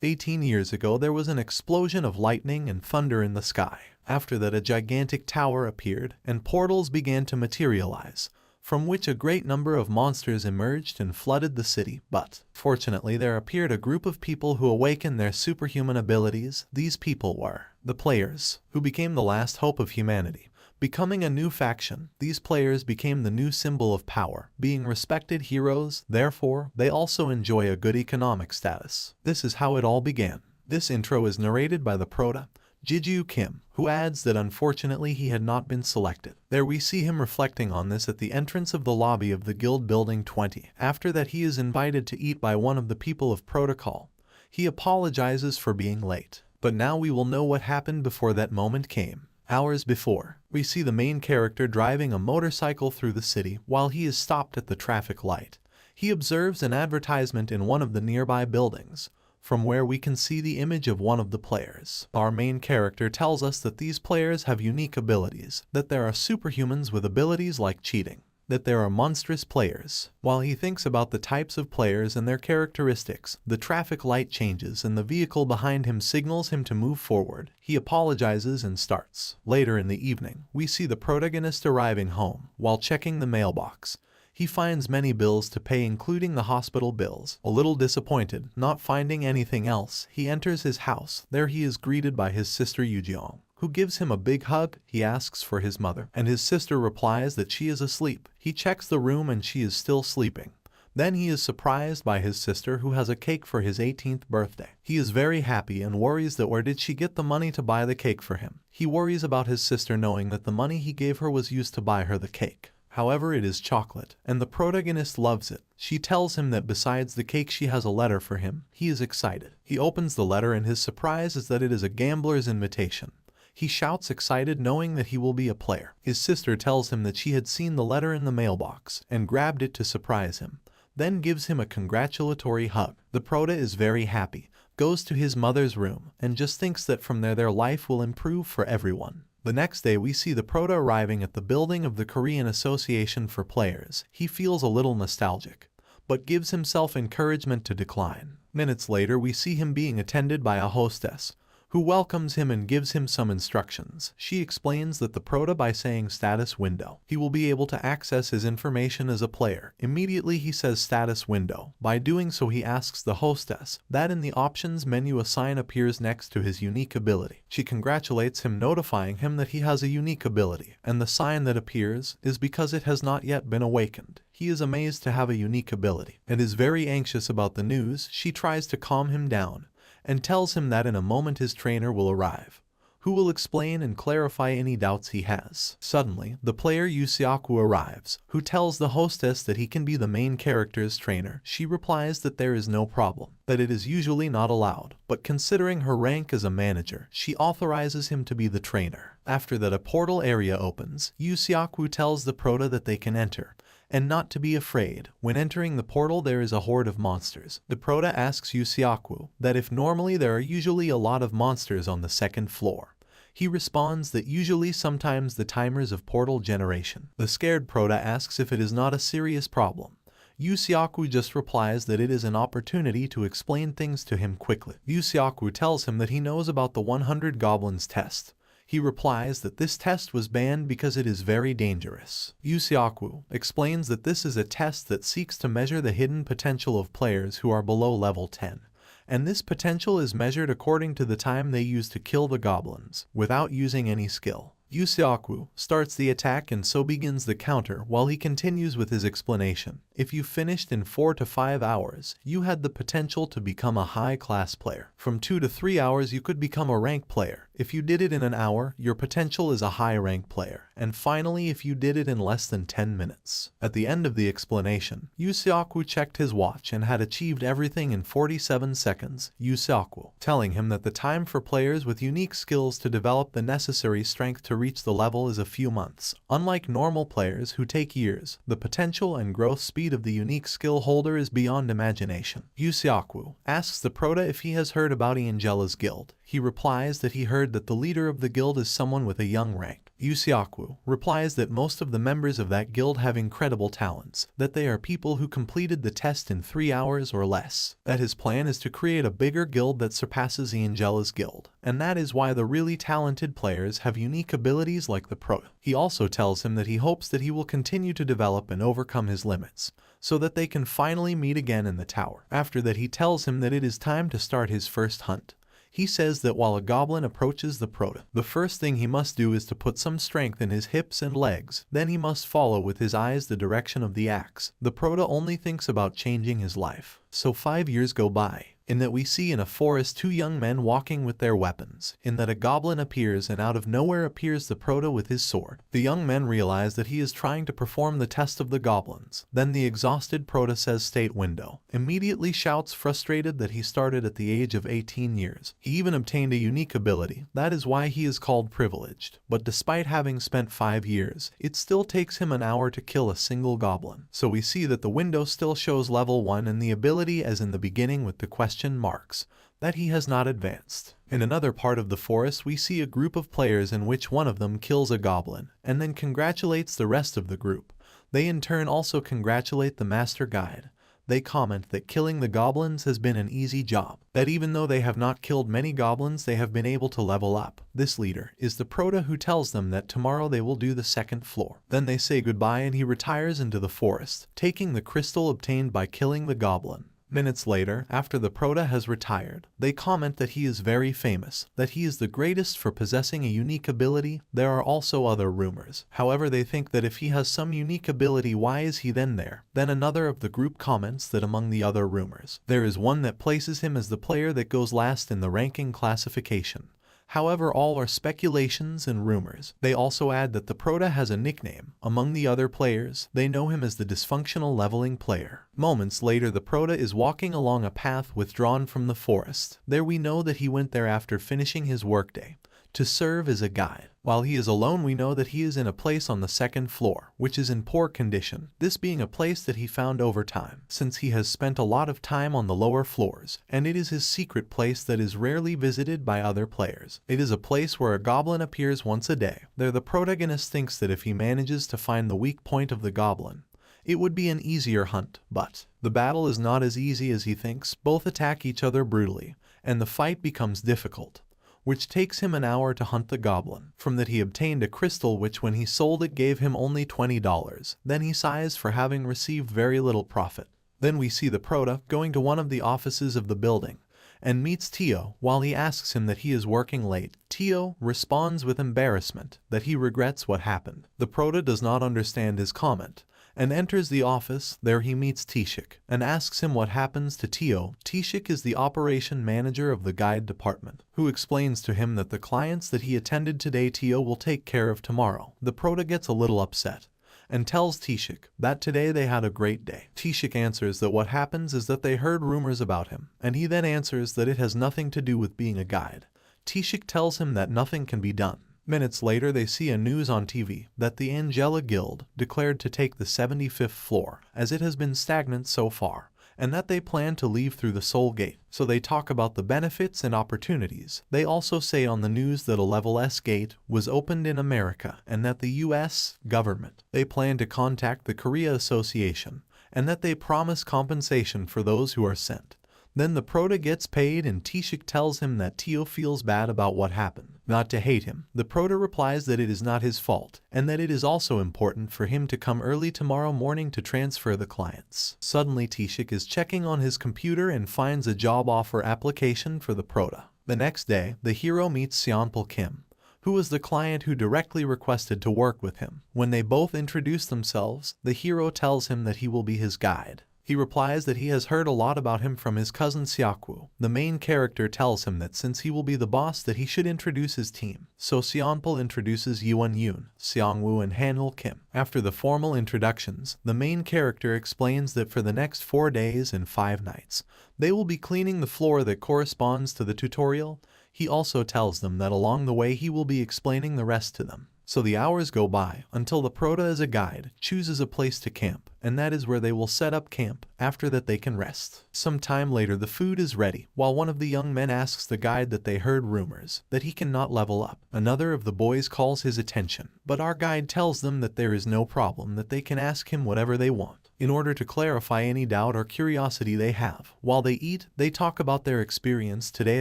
18 years ago there was an explosion of lightning and thunder in the sky. After that a gigantic tower appeared, and portals began to materialize, from which a great number of monsters emerged and flooded the city. But, fortunately, there appeared a group of people who awakened their superhuman abilities. These people were the players, who became the last hope of humanity. Becoming a new faction, these players became the new symbol of power, being respected heroes. Therefore, they also enjoy a good economic status. This is how it all began. This intro is narrated by the prota, Jiju Kim, who adds that unfortunately he had not been selected. There we see him reflecting on this at the entrance of the lobby of the Guild Building 20. After that he is invited to eat by one of the people of protocol. He apologizes for being late. But now we will know what happened before that moment came. Hours before, we see the main character driving a motorcycle through the city while he is stopped at the traffic light. He observes an advertisement in one of the nearby buildings, from where we can see the image of one of the players. Our main character tells us that these players have unique abilities, that there are superhumans with abilities like cheating, that there are monstrous players. While he thinks about the types of players and their characteristics, the traffic light changes and the vehicle behind him signals him to move forward. He apologizes and starts. Later in the evening, we see the protagonist arriving home. While checking the mailbox, he finds many bills to pay, including the hospital bills. A little disappointed, not finding anything else, he enters his house. There he is greeted by his sister Yujeong, who gives him a big hug. He asks for his mother, and his sister replies that she is asleep. He checks the room and she is still sleeping. Then he is surprised by his sister, who has a cake for his 18th birthday. He is very happy and worries that where did she get the money to buy the cake for him. He worries about his sister knowing that the money he gave her was used to buy her the cake. However, it is chocolate, and the protagonist loves it. She tells him that besides the cake she has a letter for him. He is excited. He opens the letter and his surprise is that it is a gambler's invitation. He shouts excited knowing that he will be a player. His sister tells him that she had seen the letter in the mailbox and grabbed it to surprise him, then gives him a congratulatory hug. The prota is very happy, goes to his mother's room, and just thinks that from there their life will improve for everyone. The next day we see the prota arriving at the building of the Korean Association for Players. He feels a little nostalgic, but gives himself encouragement to decline. Minutes later we see him being attended by a hostess, who welcomes him and gives him some instructions. She explains that the prota by saying status window, he will be able to access his information as a player. Immediately he says status window. By doing so he asks the hostess that in the options menu a sign appears next to his unique ability. She congratulates him, notifying him that he has a unique ability, and the sign that appears is because it has not yet been awakened. He is amazed to have a unique ability and is very anxious about the news. She tries to calm him down and tells him that in a moment his trainer will arrive, who will explain and clarify any doubts he has. Suddenly, the player Yusiaku arrives, who tells the hostess that he can be the main character's trainer. She replies that there is no problem, that it is usually not allowed, but considering her rank as a manager, she authorizes him to be the trainer. After that a portal area opens. Yusiaku tells the prota that they can enter, and not to be afraid. When entering the portal there is a horde of monsters. The prota asks Yusiaku that if normally there are usually a lot of monsters on the second floor. He responds that usually sometimes the timers of portal generation. The scared prota asks if it is not a serious problem. Yusiaku just replies that it is an opportunity to explain things to him quickly. Yusiaku tells him that he knows about the 100 goblins test. He replies that this test was banned because it is very dangerous. Yusiaku explains that this is a test that seeks to measure the hidden potential of players who are below level 10, and this potential is measured according to the time they use to kill the goblins, without using any skill. Yusiaku starts the attack and so begins the counter while he continues with his explanation. If you finished in 4 to 5 hours, you had the potential to become a high-class player. From 2 to 3 hours you could become a rank player. If you did it in an hour, your potential is a high-rank player. And finally, if you did it in less than 10 minutes. At the end of the explanation, Yusiaku checked his watch and had achieved everything in 47 seconds. Yusiaku telling him that the time for players with unique skills to develop the necessary strength to reach the level is a few months. Unlike normal players who take years, the potential and growth speed of the unique skill holder is beyond imagination. Yusiaku asks the prota if he has heard about Angela's guild. He replies that he heard that the leader of the guild is someone with a young rank. Yusiaku replies that most of the members of that guild have incredible talents, that they are people who completed the test in 3 hours or less, that his plan is to create a bigger guild that surpasses the Angela's guild, and that is why the really talented players have unique abilities like the Prota. He also tells him that he hopes that he will continue to develop and overcome his limits, so that they can finally meet again in the tower. After that, he tells him that it is time to start his first hunt. He says that while a goblin approaches the Prota, the first thing he must do is to put some strength in his hips and legs. Then he must follow with his eyes the direction of the axe. The Prota only thinks about changing his life. So 5 years go by, in that we see in a forest 2 young men walking with their weapons, in that a goblin appears and out of nowhere appears the Prota with his sword. The young men realize that he is trying to perform the test of the goblins. Then the exhausted Prota says state window, immediately shouts frustrated that he started at the age of 18 years. He even obtained a unique ability, that is why he is called privileged. But despite having spent 5 years, it still takes him an hour to kill a single goblin. So we see that the window still shows level 1 and the ability as in the beginning with the question marks, that he has not advanced. In another part of the forest we see a group of players in which one of them kills a goblin, and then congratulates the rest of the group. They in turn also congratulate the master guide. They comment that killing the goblins has been an easy job, that even though they have not killed many goblins they have been able to level up. This leader is the Prota who tells them that tomorrow they will do the second floor. Then they say goodbye and he retires into the forest, taking the crystal obtained by killing the goblin. Minutes later, after the Prota has retired, they comment that he is very famous, that he is the greatest for possessing a unique ability. There are also other rumors. However, they think that if he has some unique ability, why is he then there? Then another of the group comments that among the other rumors, there is one that places him as the player that goes last in the ranking classification. However, all are speculations and rumors. They also add that the Prota has a nickname. Among the other players, they know him as the dysfunctional leveling player. Moments later, the Prota is walking along a path withdrawn from the forest. There we know that he went there after finishing his workday, to serve as a guide. While he is alone, we know that he is in a place on the second floor, which is in poor condition, this being a place that he found over time, since he has spent a lot of time on the lower floors, and it is his secret place that is rarely visited by other players. It is a place where a goblin appears once a day. There the protagonist thinks that if he manages to find the weak point of the goblin, it would be an easier hunt, but the battle is not as easy as he thinks. Both attack each other brutally, and the fight becomes difficult, which takes him an hour to hunt the goblin. From that he obtained a crystal which when he sold it gave him only $20. Then he sighs for having received very little profit. Then we see the Prota going to one of the offices of the building and meets Tio. While he asks him that he is working late, Tio responds with embarrassment that he regrets what happened. The Prota does not understand his comment and enters the office. There he meets Tishik and asks him what happens to Tio. Tishik is the operation manager of the guide department, who explains to him that the clients that he attended today Tio will take care of tomorrow. The Prota gets a little upset and tells Tishik that today they had a great day. Tishik answers that what happens is that they heard rumors about him, and he then answers that it has nothing to do with being a guide. Tishik tells him that nothing can be done. Minutes later, they see a news on TV that the Angela Guild declared to take the 75th floor, as it has been stagnant so far, and that they plan to leave through the Soul Gate. So they talk about the benefits and opportunities. They also say on the news that a level S gate was opened in America, and that the US government, they plan to contact the Korea Association, and that they promise compensation for those who are sent. Then the Prota gets paid and Tishik tells him that Tio feels bad about what happened, not to hate him. The Prota replies that it is not his fault, and that it is also important for him to come early tomorrow morning to transfer the clients. Suddenly Tishik is checking on his computer and finds a job offer application for the Prota. The next day, the hero meets Seonpul Kim, who was the client who directly requested to work with him. When they both introduce themselves, the hero tells him that he will be his guide. He replies that he has heard a lot about him from his cousin Seokwoo. The main character tells him that since he will be the boss that he should introduce his team. So Seonpul introduces Yoon Yoon, Seongwoo and Hanul Kim. After the formal introductions, the main character explains that for the next 4 days and 5 nights, they will be cleaning the floor that corresponds to the tutorial. He also tells them that along the way he will be explaining the rest to them. So the hours go by until the Prota as a guide chooses a place to camp, and that is where they will set up camp. After that they can rest. Some time later the food is ready, while one of the young men asks the guide that they heard rumors that he cannot level up. Another of the boys calls his attention, but our guide tells them that there is no problem, that they can ask him whatever they want in order to clarify any doubt or curiosity they have. While they eat, they talk about their experience today,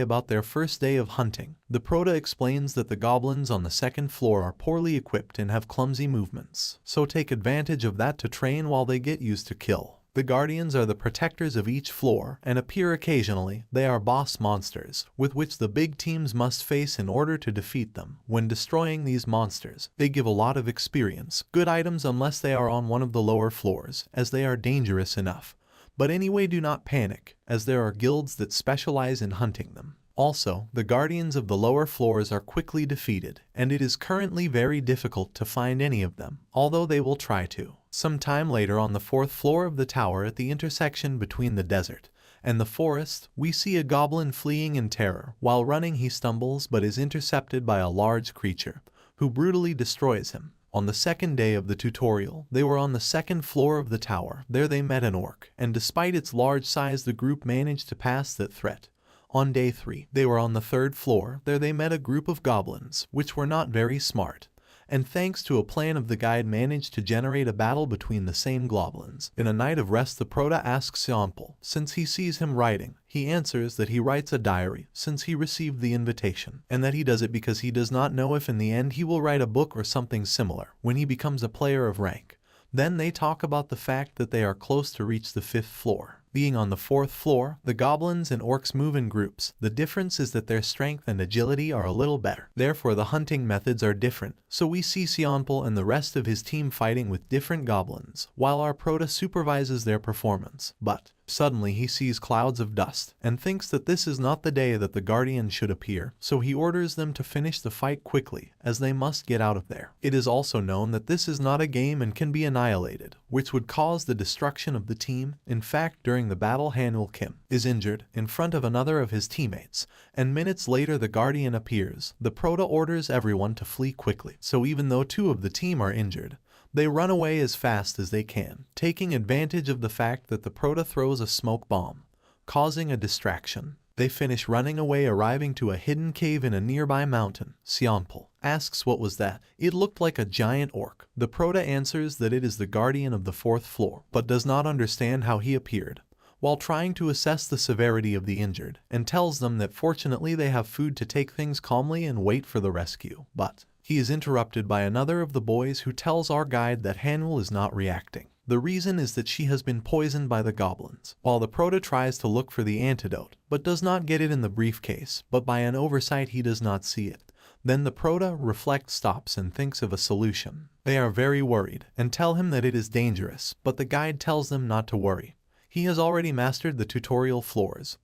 about their first day of hunting. The Prota explains that the goblins on the second floor are poorly equipped and have clumsy movements, so take advantage of that to train while they get used to kill. The Guardians are the protectors of each floor and appear occasionally. They are boss monsters, with which the big teams must face in order to defeat them. When destroying these monsters, they give a lot of experience, good items unless they are on one of the lower floors, as they are dangerous enough. But anyway, do not panic, as there are guilds that specialize in hunting them. Also, the Guardians of the lower floors are quickly defeated, and it is currently very difficult to find any of them, although they will try to. Some time later, on the fourth floor of the tower at the intersection between the desert and the forest, we see a goblin fleeing in terror. While running he stumbles but is intercepted by a large creature, who brutally destroys him. On the second day of the tutorial, they were on the second floor of the tower. There they met an orc, and despite its large size the group managed to pass that threat. On day 3, they were on the third floor. There they met a group of goblins, which were not very smart, and thanks to a plan of the guide managed to generate a battle between the same goblins. In a night of rest the Prota asks Sionpol, since he sees him writing. He answers that he writes a diary since he received the invitation, and that he does it because he does not know if in the end he will write a book or something similar when he becomes a player of rank. Then they talk about the fact that they are close to reach the 5th floor. Being on the 4th floor, the goblins and orcs move in groups. The difference is that their strength and agility are a little better. Therefore the hunting methods are different, so we see Sionpol and the rest of his team fighting with different goblins, while our Prota supervises their performance. But suddenly he sees clouds of dust, and thinks that this is not the day that the Guardians should appear, so he orders them to finish the fight quickly, as they must get out of there. It is also known that this is not a game and can be annihilated, which would cause the destruction of the team. In fact, during the battle Hanul Kim is injured in front of another of his teammates, and minutes later the Guardian appears. The Prota orders everyone to flee quickly, so even though 2 of the team are injured, they run away as fast as they can, taking advantage of the fact that the Prota throws a smoke bomb, causing a distraction. They finish running away, arriving to a hidden cave in a nearby mountain. Sionpol asks what was that. It looked like a giant orc. The Prota answers that it is the Guardian of the 4th floor, but does not understand how he appeared, while trying to assess the severity of the injured, and tells them that fortunately they have food to take things calmly and wait for the rescue. But he is interrupted by another of the boys who tells our guide that Hanul is not reacting. The reason is that she has been poisoned by the goblins. While the Prota tries to look for the antidote, but does not get it in the briefcase, but by an oversight he does not see it. Then the Prota reflects, stops and thinks of a solution. They are very worried and tell him that it is dangerous, but the guide tells them not to worry. He has already mastered the tutorial floors.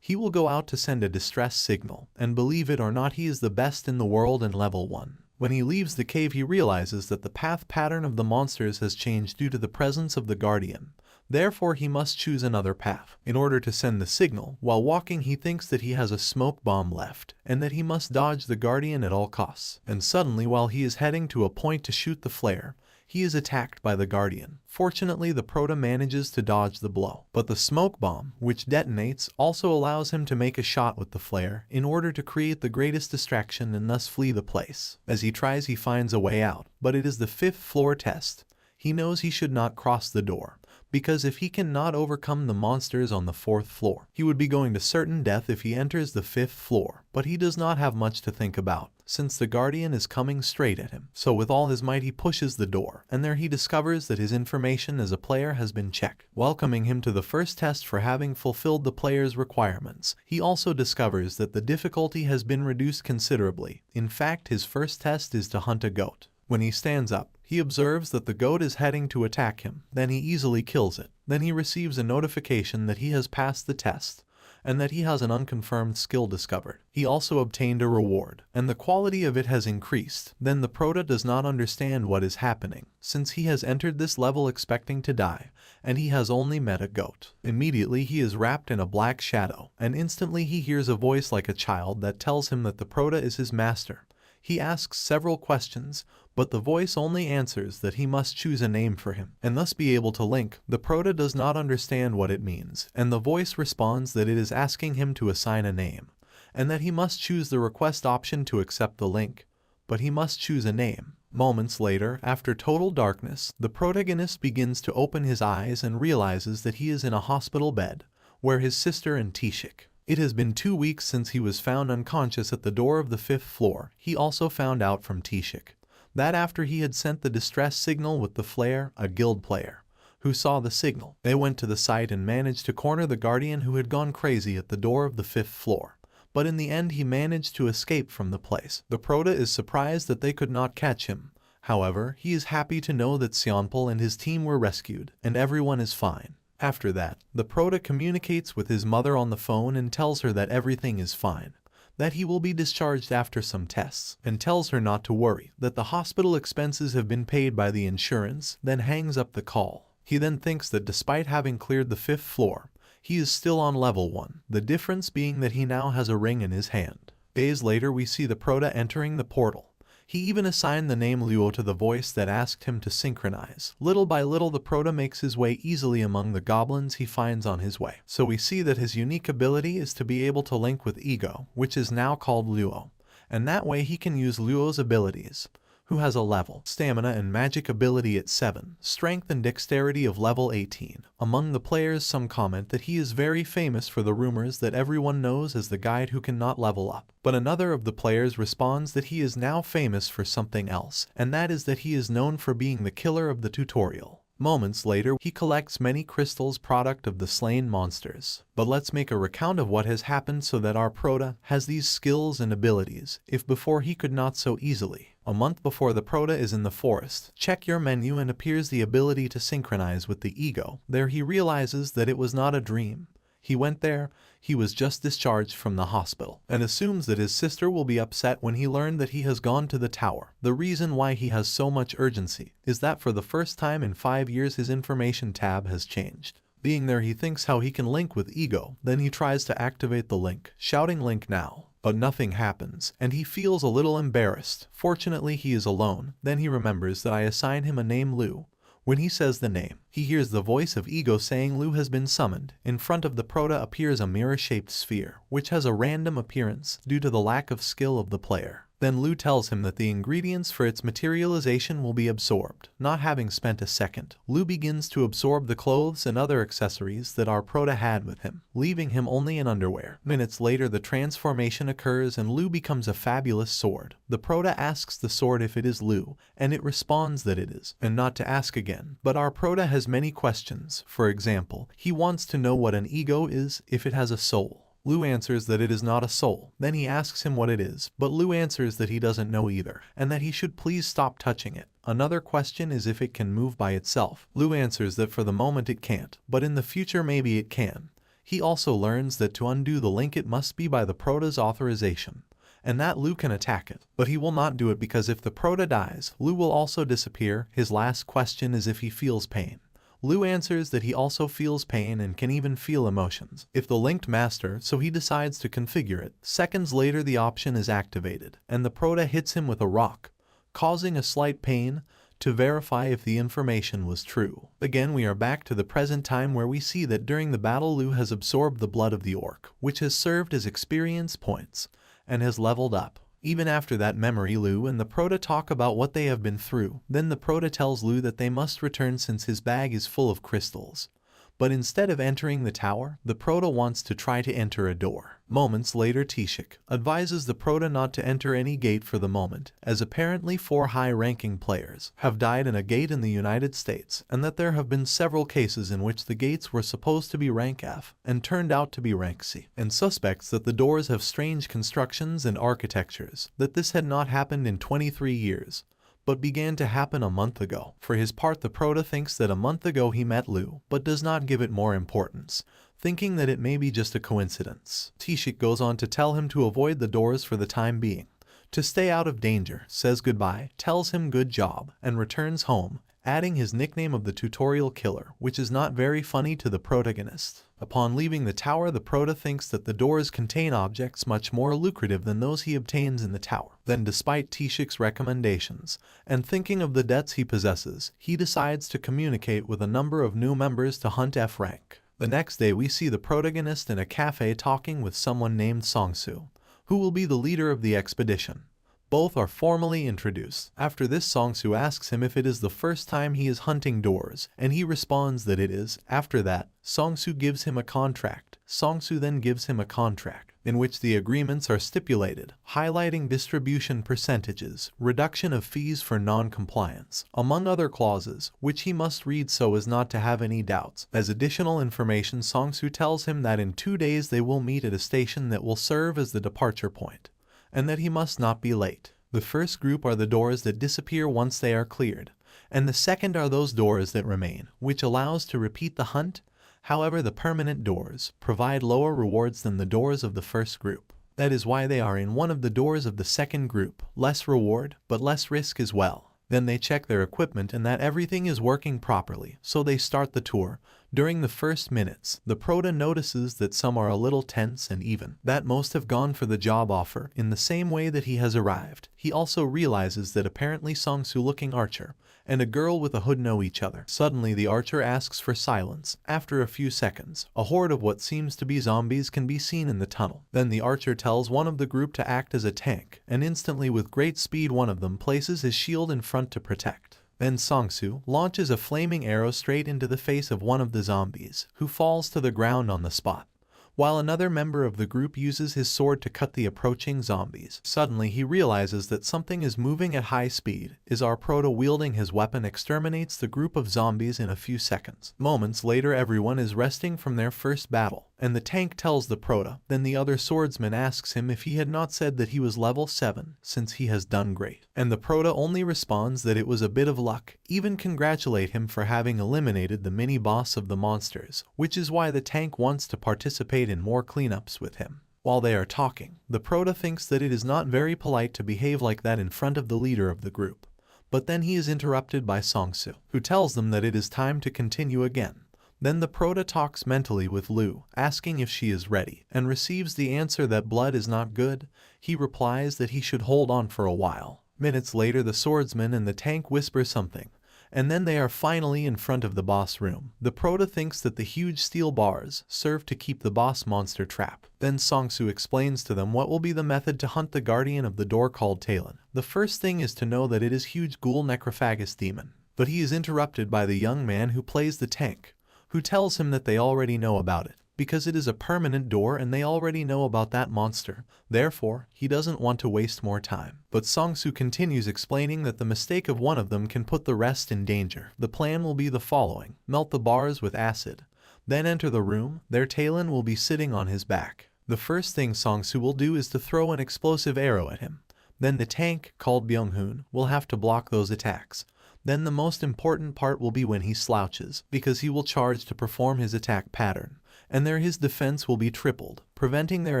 He will go out to send a distress signal, and believe it or not he is the best in the world in level 1. When he leaves the cave he realizes that the path pattern of the monsters has changed due to the presence of the Guardian. Therefore he must choose another path in order to send the signal. While walking he thinks that he has a smoke bomb left, and that he must dodge the Guardian at all costs. And suddenly while he is heading to a point to shoot the flare, he is attacked by the Guardian. Fortunately the Prota manages to dodge the blow, but the smoke bomb, which detonates, also allows him to make a shot with the flare in order to create the greatest distraction and thus flee the place. As he tries he finds a way out, but it is the 5th floor test. He knows he should not cross the door, because if he cannot overcome the monsters on the 4th floor, he would be going to certain death if he enters the 5th floor. But he does not have much to think about, since the Guardian is coming straight at him. So with all his might he pushes the door, and there he discovers that his information as a player has been checked, welcoming him to the first test for having fulfilled the player's requirements. He also discovers that the difficulty has been reduced considerably. In fact, his first test is to hunt a goat. When he stands up, he observes that the goat is heading to attack him. Then he easily kills it. Then he receives a notification that he has passed the test, and that he has an unconfirmed skill discovered. He also obtained a reward, and the quality of it has increased. Then the Prota does not understand what is happening, since he has entered this level expecting to die, and he has only met a goat. Immediately he is wrapped in a black shadow, and instantly he hears a voice like a child that tells him that the Prota is his master. He asks several questions, but the voice only answers that he must choose a name for him, and thus be able to link. The Proto does not understand what it means, and the voice responds that it is asking him to assign a name, and that he must choose the request option to accept the link, but he must choose a name. Moments later, after total darkness, the protagonist begins to open his eyes and realizes that he is in a hospital bed, where his sister and Tishik. It has been 2 weeks since he was found unconscious at the door of the 5th floor. He also found out from Tishik that after he had sent the distress signal with the flare, a guild player who saw the signal, they went to the site and managed to corner the guardian who had gone crazy at the door of the 5th floor. But in the end he managed to escape from the place. The Proto is surprised that they could not catch him. However, he is happy to know that Sionpol and his team were rescued, and everyone is fine. After that, the Proto communicates with his mother on the phone and tells her that everything is fine, that he will be discharged after some tests, and tells her not to worry, that the hospital expenses have been paid by the insurance, then hangs up the call. He then thinks that despite having cleared the 5th floor, he is still on level 1, the difference being that he now has a ring in his hand. Days later we see the Proto entering the portal. He even assigned the name Luo to the voice that asked him to synchronize. Little by little the Proto makes his way easily among the goblins he finds on his way. So we see that his unique ability is to be able to link with Ego, which is now called Luo, and that way he can use Luo's abilities, who has a level, stamina and magic ability at 7, strength and dexterity of level 18. Among the players some comment that he is very famous for the rumors that everyone knows as the guide who cannot level up. But another of the players responds that he is now famous for something else, and that is that he is known for being the killer of the tutorial. Moments later, he collects many crystals product of the slain monsters. But let's make a recount of what has happened so that our Proto has these skills and abilities, if before he could not so easily. A month before the Proto is in the forest, check your menu and appears the ability to synchronize with the Ego. There he realizes that it was not a dream. He went there, he was just discharged from the hospital, and assumes that his sister will be upset when he learned that he has gone to the tower. The reason why he has so much urgency is that for the first time in 5 years his information tab has changed. Being there he thinks how he can link with Ego, then he tries to activate the link, shouting link now. But nothing happens, and he feels a little embarrassed. Fortunately he is alone. Then he remembers that I assign him a name Lu. When he says the name, he hears the voice of Ego saying Lu has been summoned. In front of the Proto appears a mirror-shaped sphere, which has a random appearance due to the lack of skill of the player. Then Lu tells him that the ingredients for its materialization will be absorbed. Not having spent a second, Lu begins to absorb the clothes and other accessories that our Proto had with him, leaving him only in underwear. Minutes later the transformation occurs and Lu becomes a fabulous sword. The Proto asks the sword if it is Lu, and it responds that it is, and not to ask again. But our Proto has many questions. For example, he wants to know what an Ego is, if it has a soul. Lu answers that it is not a soul. Then he asks him what it is, but Lu answers that he doesn't know either, and that he should please stop touching it. Another question is if it can move by itself. Lu answers that for the moment it can't, but in the future maybe it can. He also learns that to undo the link it must be by the Proto's authorization, and that Lu can attack it. But he will not do it because if the Proto dies, Lu will also disappear. His last question is if he feels pain. Lu answers that he also feels pain and can even feel emotions if the linked master, so he decides to configure it. Seconds later the option is activated, and the Proto hits him with a rock, causing a slight pain, to verify if the information was true. Again we are back to the present time where we see that during the battle Lu has absorbed the blood of the orc, which has served as experience points, and has leveled up. Even after that memory Lu and the Proto talk about what they have been through. Then the Proto tells Lu that they must return since his bag is full of crystals. But instead of entering the tower, the Proto wants to try to enter a door. Moments later Tishik advises the Proto not to enter any gate for the moment, as apparently 4 high-ranking players have died in a gate in the United States, and that there have been several cases in which the gates were supposed to be rank F and turned out to be rank C, and suspects that the doors have strange constructions and architectures, that this had not happened in 23 years. But began to happen a month ago. For his part the Proto thinks that a month ago he met Lu, but does not give it more importance, thinking that it may be just a coincidence. Tishik goes on to tell him to avoid the doors for the time being, to stay out of danger, says goodbye, tells him good job, and returns home, adding his nickname of the tutorial killer, which is not very funny to the protagonist. Upon leaving the tower, the prota thinks that the doors contain objects much more lucrative than those he obtains in the tower. Then, despite Tishik's recommendations, and thinking of the debts he possesses, he decides to communicate with a number of new members to hunt F rank. The next day we see the protagonist in a cafe talking with someone named Songsu, who will be the leader of the expedition. Both are formally introduced. After this, Songsu asks him if it is the first time he is hunting doors, and he responds that it is. After that, Songsu gives him a contract. Songsu then gives him a contract, in which the agreements are stipulated, highlighting distribution percentages, reduction of fees for non-compliance, among other clauses, which he must read so as not to have any doubts. As additional information, Songsu tells him that in 2 days they will meet at a station that will serve as the departure point, and that he must not be late. The first group are the doors that disappear once they are cleared, and the second are those doors that remain, which allows to repeat the hunt. However, the permanent doors provide lower rewards than the doors of the first group. That is why they are in one of the doors of the second group. Less reward, but less risk as well. Then they check their equipment and that everything is working properly, so they start the tour. During the first minutes, the prota notices that some are a little tense and even that most have gone for the job offer in the same way that he has arrived. He also realizes that apparently Songsu-looking archer and a girl with a hood know each other. Suddenly the archer asks for silence. After a few seconds, a horde of what seems to be zombies can be seen in the tunnel. Then the archer tells one of the group to act as a tank, and instantly with great speed one of them places his shield in front to protect. Then Songsu launches a flaming arrow straight into the face of one of the zombies, who falls to the ground on the spot, while another member of the group uses his sword to cut the approaching zombies. Suddenly he realizes that something is moving at high speed, as our prota wielding his weapon exterminates the group of zombies in a few seconds. Moments later everyone is resting from their first battle, and the tank tells the prota. Then the other swordsman asks him if he had not said that he was level 7, since he has done great. And the prota only responds that it was a bit of luck, even congratulate him for having eliminated the mini-boss of the monsters, which is why the tank wants to participate in more cleanups with him. While they are talking, the prota thinks that it is not very polite to behave like that in front of the leader of the group. But then he is interrupted by Songsu, who tells them that it is time to continue again. Then the prota talks mentally with Lu, asking if she is ready, and receives the answer that blood is not good. He replies that he should hold on for a while. Minutes later the swordsman and the tank whisper something, and then they are finally in front of the boss room. The prota thinks that the huge steel bars serve to keep the boss monster trapped. Then Songsu explains to them what will be the method to hunt the guardian of the door called Talon. The first thing is to know that it is huge ghoul necrophagus demon. But he is interrupted by the young man who plays the tank, who tells him that they already know about it, because it is a permanent door and they already know about that monster. Therefore, he doesn't want to waste more time. But Songsu continues explaining that the mistake of one of them can put the rest in danger. The plan will be the following: melt the bars with acid, then enter the room. There Talon will be sitting on his back. The first thing Songsu will do is to throw an explosive arrow at him. Then the tank, called Byung-hoon, will have to block those attacks. Then the most important part will be when he slouches, because he will charge to perform his attack pattern, and there his defense will be tripled, preventing their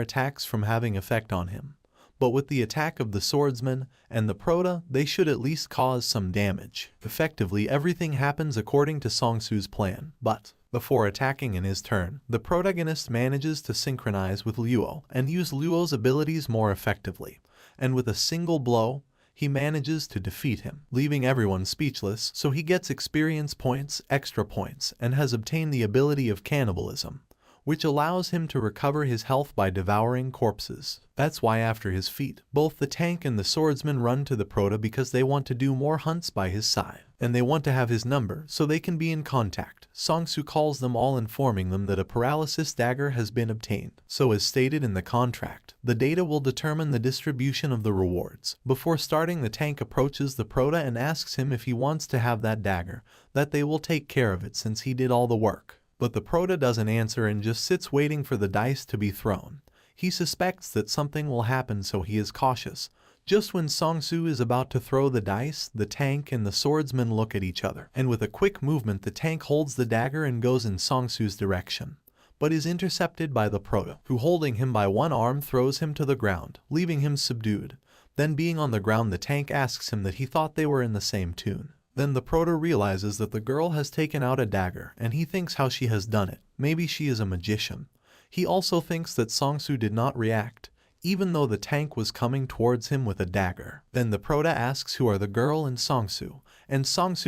attacks from having effect on him. But with the attack of the swordsman and the prota, they should at least cause some damage. Effectively, everything happens according to Songsu's plan, but before attacking in his turn, the protagonist manages to synchronize with Luo and use Luo's abilities more effectively, and with a single blow, he manages to defeat him, leaving everyone speechless. So he gets experience points, extra points, and has obtained the ability of cannibalism, which allows him to recover his health by devouring corpses. That's why after his feat, both the tank and the swordsman run to the prota because they want to do more hunts by his side, and they want to have his number so they can be in contact. Songsu calls them all, informing them that a paralysis dagger has been obtained. So as stated in the contract, the data will determine the distribution of the rewards. Before starting, the tank approaches the prota and asks him if he wants to have that dagger, that they will take care of it since he did all the work. But the prota doesn't answer and just sits waiting for the dice to be thrown. He suspects that something will happen, so he is cautious. Just when Songsu is about to throw the dice, the tank and the swordsman look at each other, and with a quick movement the tank holds the dagger and goes in Songsu's direction, but is intercepted by the prota, who holding him by one arm throws him to the ground, leaving him subdued. Then being on the ground, the tank asks him that he thought they were in the same tune. Then the Proto realizes that the girl has taken out a dagger and he thinks how she has done it. Maybe she is a magician. He also thinks that Songsu did not react, even though the tank was coming towards him with a dagger. Then the Proto asks who are the girl and Songsu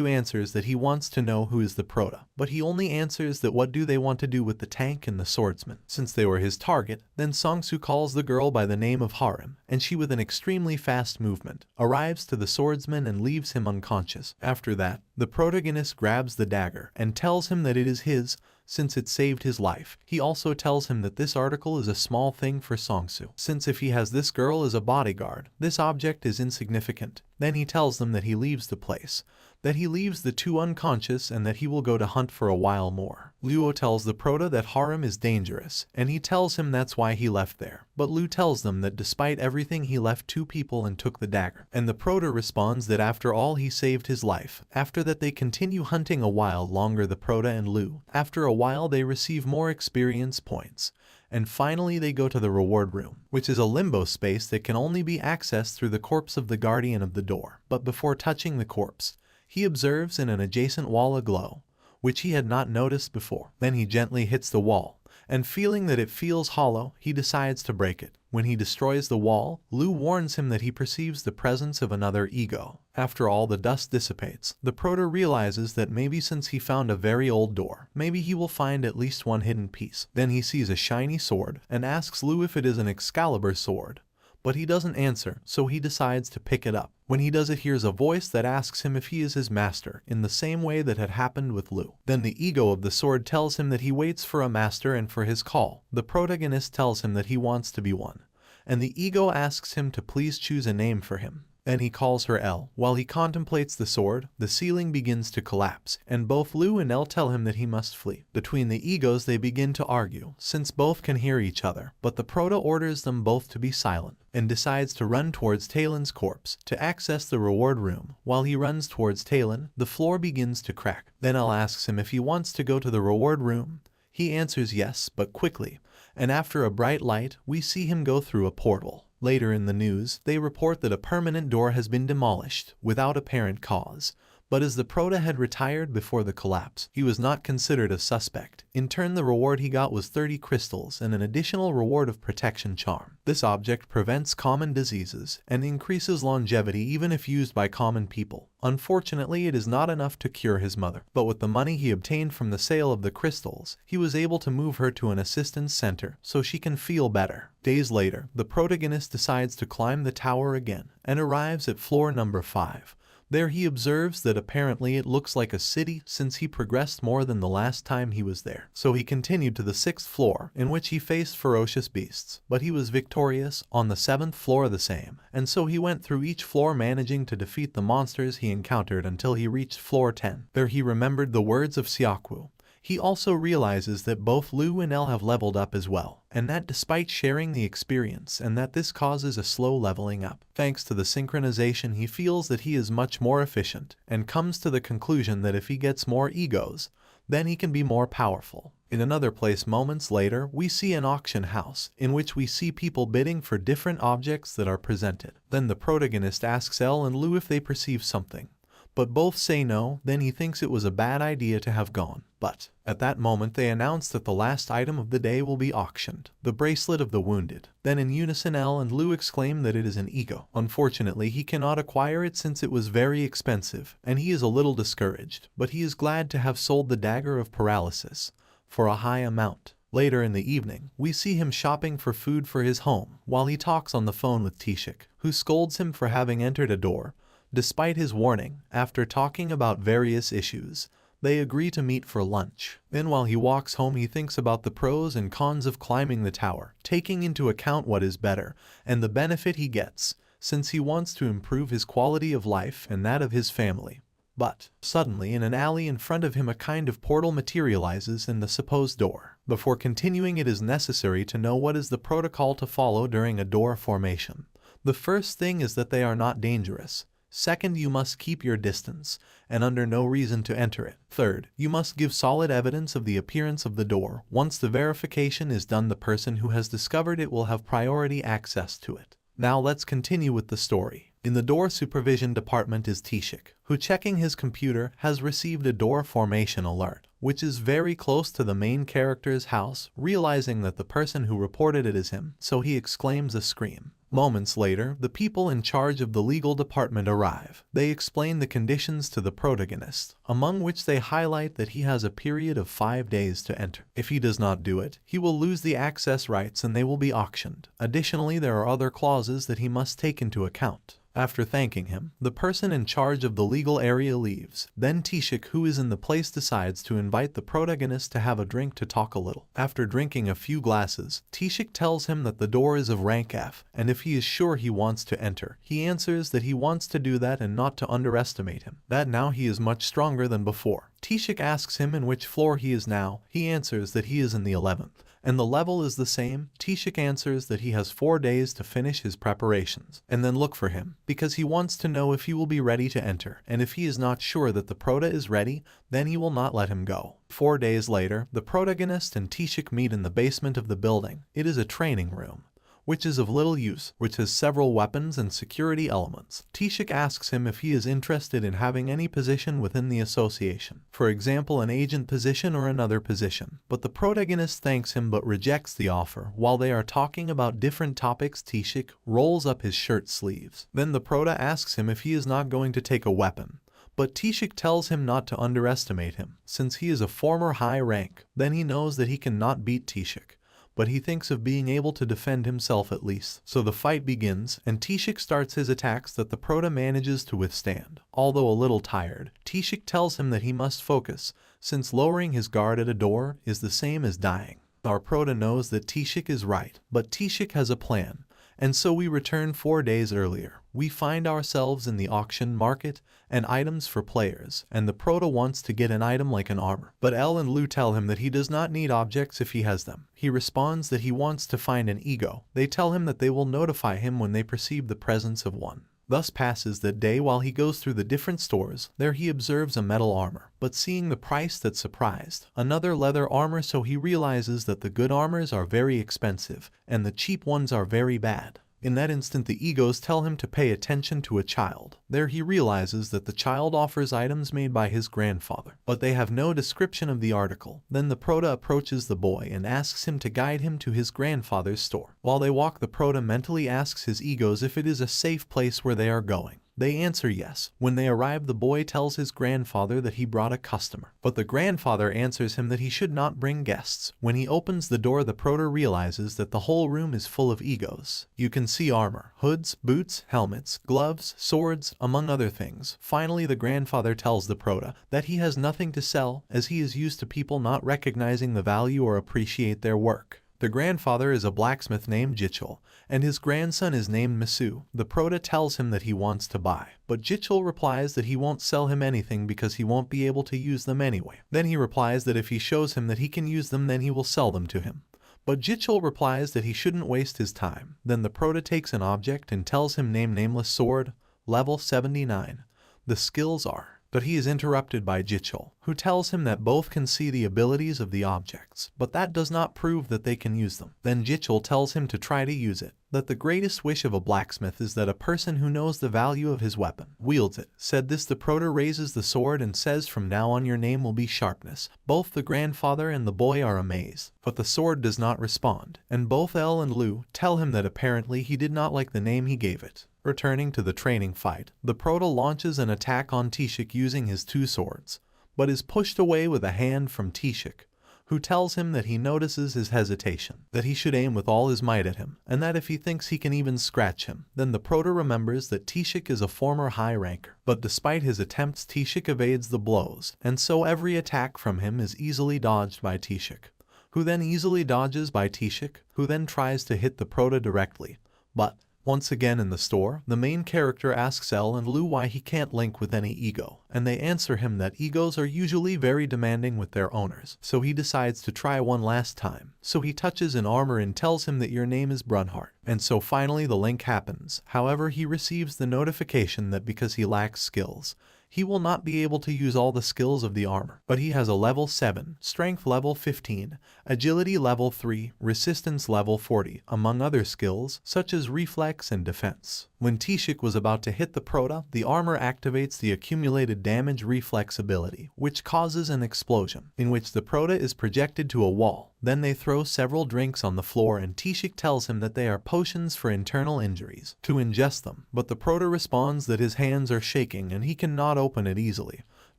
answers that he wants to know who is the Proto, but he only answers that what do they want to do with the tank and the swordsman. Since they were his target, then Songsu calls the girl by the name of Harem, and she with an extremely fast movement arrives to the swordsman and leaves him unconscious. After that, the protagonist grabs the dagger and tells him that it is his, since it saved his life. He also tells him that this article is a small thing for Songsu, since if he has this girl as a bodyguard, this object is insignificant. Then he tells them that he leaves the place, that he leaves the two unconscious and that he will go to hunt for a while more. Luo tells the Proto that Harem is dangerous, and he tells him that's why he left there. But Lu tells them that despite everything he left two people and took the dagger. And the Proto responds that after all he saved his life. After that they continue hunting a while longer, the Proto and Lu. After a while they receive more experience points. And finally they go to the reward room, which is a limbo space that can only be accessed through the corpse of the guardian of the door. But before touching the corpse, he observes in an adjacent wall a glow, which he had not noticed before. Then he gently hits the wall, and feeling that it feels hollow, he decides to break it. When he destroys the wall, Lu warns him that he perceives the presence of another ego. After all the dust dissipates, the Proto realizes that maybe since he found a very old door, maybe he will find at least one hidden piece. Then he sees a shiny sword and asks Lu if it is an Excalibur sword. But he doesn't answer, so he decides to pick it up. When he does, it hears a voice that asks him if he is his master, in the same way that had happened with Lu. Then the ego of the sword tells him that he waits for a master and for his call. The protagonist tells him that he wants to be one, and the ego asks him to please choose a name for him. Then he calls her L. While he contemplates the sword, the ceiling begins to collapse, and both Lu and L tell him that he must flee. Between the egos they begin to argue, since both can hear each other, but the Proto orders them both to be silent, and decides to run towards Talon's corpse to access the reward room. While he runs towards Talon, the floor begins to crack. Then L asks him if he wants to go to the reward room. He answers yes, but quickly, and after a bright light, we see him go through a portal. Later in the news, they report that a permanent door has been demolished without apparent cause. But as the Proto had retired before the collapse, he was not considered a suspect. In turn, the reward he got was 30 crystals and an additional reward of protection charm. This object prevents common diseases and increases longevity even if used by common people. Unfortunately, it is not enough to cure his mother, but with the money he obtained from the sale of the crystals, he was able to move her to an assistance center so she can feel better. Days later, the protagonist decides to climb the tower again and arrives at floor number 5. There he observes that apparently it looks like a city since he progressed more than the last time he was there. So he continued to the 6th floor, in which he faced ferocious beasts, but he was victorious. On the 7th floor the same, and so he went through each floor managing to defeat the monsters he encountered until he reached floor 10. There he remembered the words of Xiaoku. He also realizes that both Lu and El have leveled up as well, and that despite sharing the experience, and that this causes a slow leveling up. Thanks to the synchronization, he feels that he is much more efficient, and comes to the conclusion that if he gets more egos, then he can be more powerful. In another place moments later, we see an auction house, in which we see people bidding for different objects that are presented. Then the protagonist asks El and Lu if they perceive something, but both say no. Then he thinks it was a bad idea to have gone. But at that moment they announce that the last item of the day will be auctioned, the bracelet of the wounded. Then in unison El and Lu exclaim that it is an ego. Unfortunately, he cannot acquire it since it was very expensive, and he is a little discouraged, but he is glad to have sold the dagger of paralysis for a high amount. Later in the evening, we see him shopping for food for his home, while he talks on the phone with Tishik, who scolds him for having entered a door, despite his warning. After talking about various issues, they agree to meet for lunch. Then while he walks home, he thinks about the pros and cons of climbing the tower, taking into account what is better, and the benefit he gets, since he wants to improve his quality of life and that of his family. But suddenly in an alley in front of him a kind of portal materializes in the supposed door. Before continuing, it is necessary to know what is the protocol to follow during a door formation. The first thing is that they are not dangerous. Second, you must keep your distance, and under no reason to enter it. Third, you must give solid evidence of the appearance of the door. Once the verification is done, the person who has discovered it will have priority access to it. Now let's continue with the story. In the door supervision department is Tishik, who, checking his computer, has received a door formation alert, which is very close to the main character's house. Realizing that the person who reported it is him, so he exclaims a scream. Moments later, the people in charge of the legal department arrive. They explain the conditions to the protagonist, among which they highlight that he has a period of 5 days to enter. If he does not do it, he will lose the access rights and they will be auctioned. Additionally, there are other clauses that he must take into account. After thanking him, the person in charge of the legal area leaves. Then Tishik, who is in the place, decides to invite the protagonist to have a drink to talk a little. After drinking a few glasses, Tishik tells him that the door is of rank F, and if he is sure he wants to enter, he answers that he wants to do that and not to underestimate him, that now he is much stronger than before. Tishik asks him in which floor he is now. He answers that he is in the 11th. And the level is the same. Tishik answers that he has 4 days to finish his preparations, and then look for him, because he wants to know if he will be ready to enter, and if he is not sure that the prota is ready, then he will not let him go. 4 days later, the protagonist and Tishik meet in the basement of the building. It is a training room, which is of little use, which has several weapons and security elements. Tishik asks him if he is interested in having any position within the association, for example an agent position or another position, but the protagonist thanks him but rejects the offer. While they are talking about different topics, Tishik rolls up his shirt sleeves. Then the prota asks him if he is not going to take a weapon, but Tishik tells him not to underestimate him, since he is a former high rank. Then he knows that he cannot beat Tishik, but he thinks of being able to defend himself at least. So the fight begins, and Tishik starts his attacks that the prota manages to withstand. Although a little tired, Tishik tells him that he must focus, since lowering his guard at a door is the same as dying. Our prota knows that Tishik is right, but Tishik has a plan, and so we return 4 days earlier. We find ourselves in the auction market and items for players, and the prota wants to get an item like an armor. But L and Lu tell him that he does not need objects if he has them. He responds that he wants to find an ego. They tell him that they will notify him when they perceive the presence of one. Thus passes that day while he goes through the different stores. There he observes a metal armor, but seeing the price that surprised. Another leather armor, so he realizes that the good armors are very expensive and the cheap ones are very bad. In that instant the egos tell him to pay attention to a child. There he realizes that the child offers items made by his grandfather, but they have no description of the article. Then the prota approaches the boy and asks him to guide him to his grandfather's store. While they walk, the prota mentally asks his egos if it is a safe place where they are going. They answer yes. When they arrive, the boy tells his grandfather that he brought a customer, but the grandfather answers him that he should not bring guests. When he opens the door, the prota realizes that the whole room is full of egos. You can see armor, hoods, boots, helmets, gloves, swords, among other things. Finally, the grandfather tells the prota that he has nothing to sell, as he is used to people not recognizing the value or appreciate their work. The grandfather is a blacksmith named Jichul, and his grandson is named Masu. The prota tells him that he wants to buy, but Jichul replies that he won't sell him anything because he won't be able to use them anyway. Then he replies that if he shows him that he can use them, then he will sell them to him. But Jichul replies that he shouldn't waste his time. Then the prota takes an object and tells him nameless sword, level 79. The skills are. But he is interrupted by Jichul, who tells him that both can see the abilities of the objects, but that does not prove that they can use them. Then Jichul tells him to try to use it, that the greatest wish of a blacksmith is that a person who knows the value of his weapon wields it. Said this, the prota raises the sword and says, "From now on your name will be Sharpness." Both the grandfather and the boy are amazed, but the sword does not respond, and both L and Lu tell him that apparently he did not like the name he gave it. Returning to the training fight, the prota launches an attack on Tishik using his 2 swords, but is pushed away with a hand from Tishik, who tells him that he notices his hesitation, that he should aim with all his might at him, and that if he thinks he can even scratch him. Then the prota remembers that Tishik is a former high ranker, but despite his attempts, Tishik evades the blows, and so every attack from him is easily dodged by Tishik, who then easily dodges by Tishik, who then tries to hit the prota directly, but once again in the store, the main character asks L and Lu why he can't link with any ego, and they answer him that egos are usually very demanding with their owners, so he decides to try one last time. So he touches an armor and tells him that your name is Brunhart, and so finally the link happens. However, he receives the notification that because he lacks skills, he will not be able to use all the skills of the armor, but he has a level 7, strength level 15, agility level 3, resistance level 40, among other skills such as reflex and defense. When Tishik was about to hit the Prota, the armor activates the accumulated damage reflex ability, which causes an explosion, in which the Prota is projected to a wall. Then they throw several drinks on the floor and Tishik tells him that they are potions for internal injuries, to ingest them, but the Prota responds that his hands are shaking and he cannot open it easily.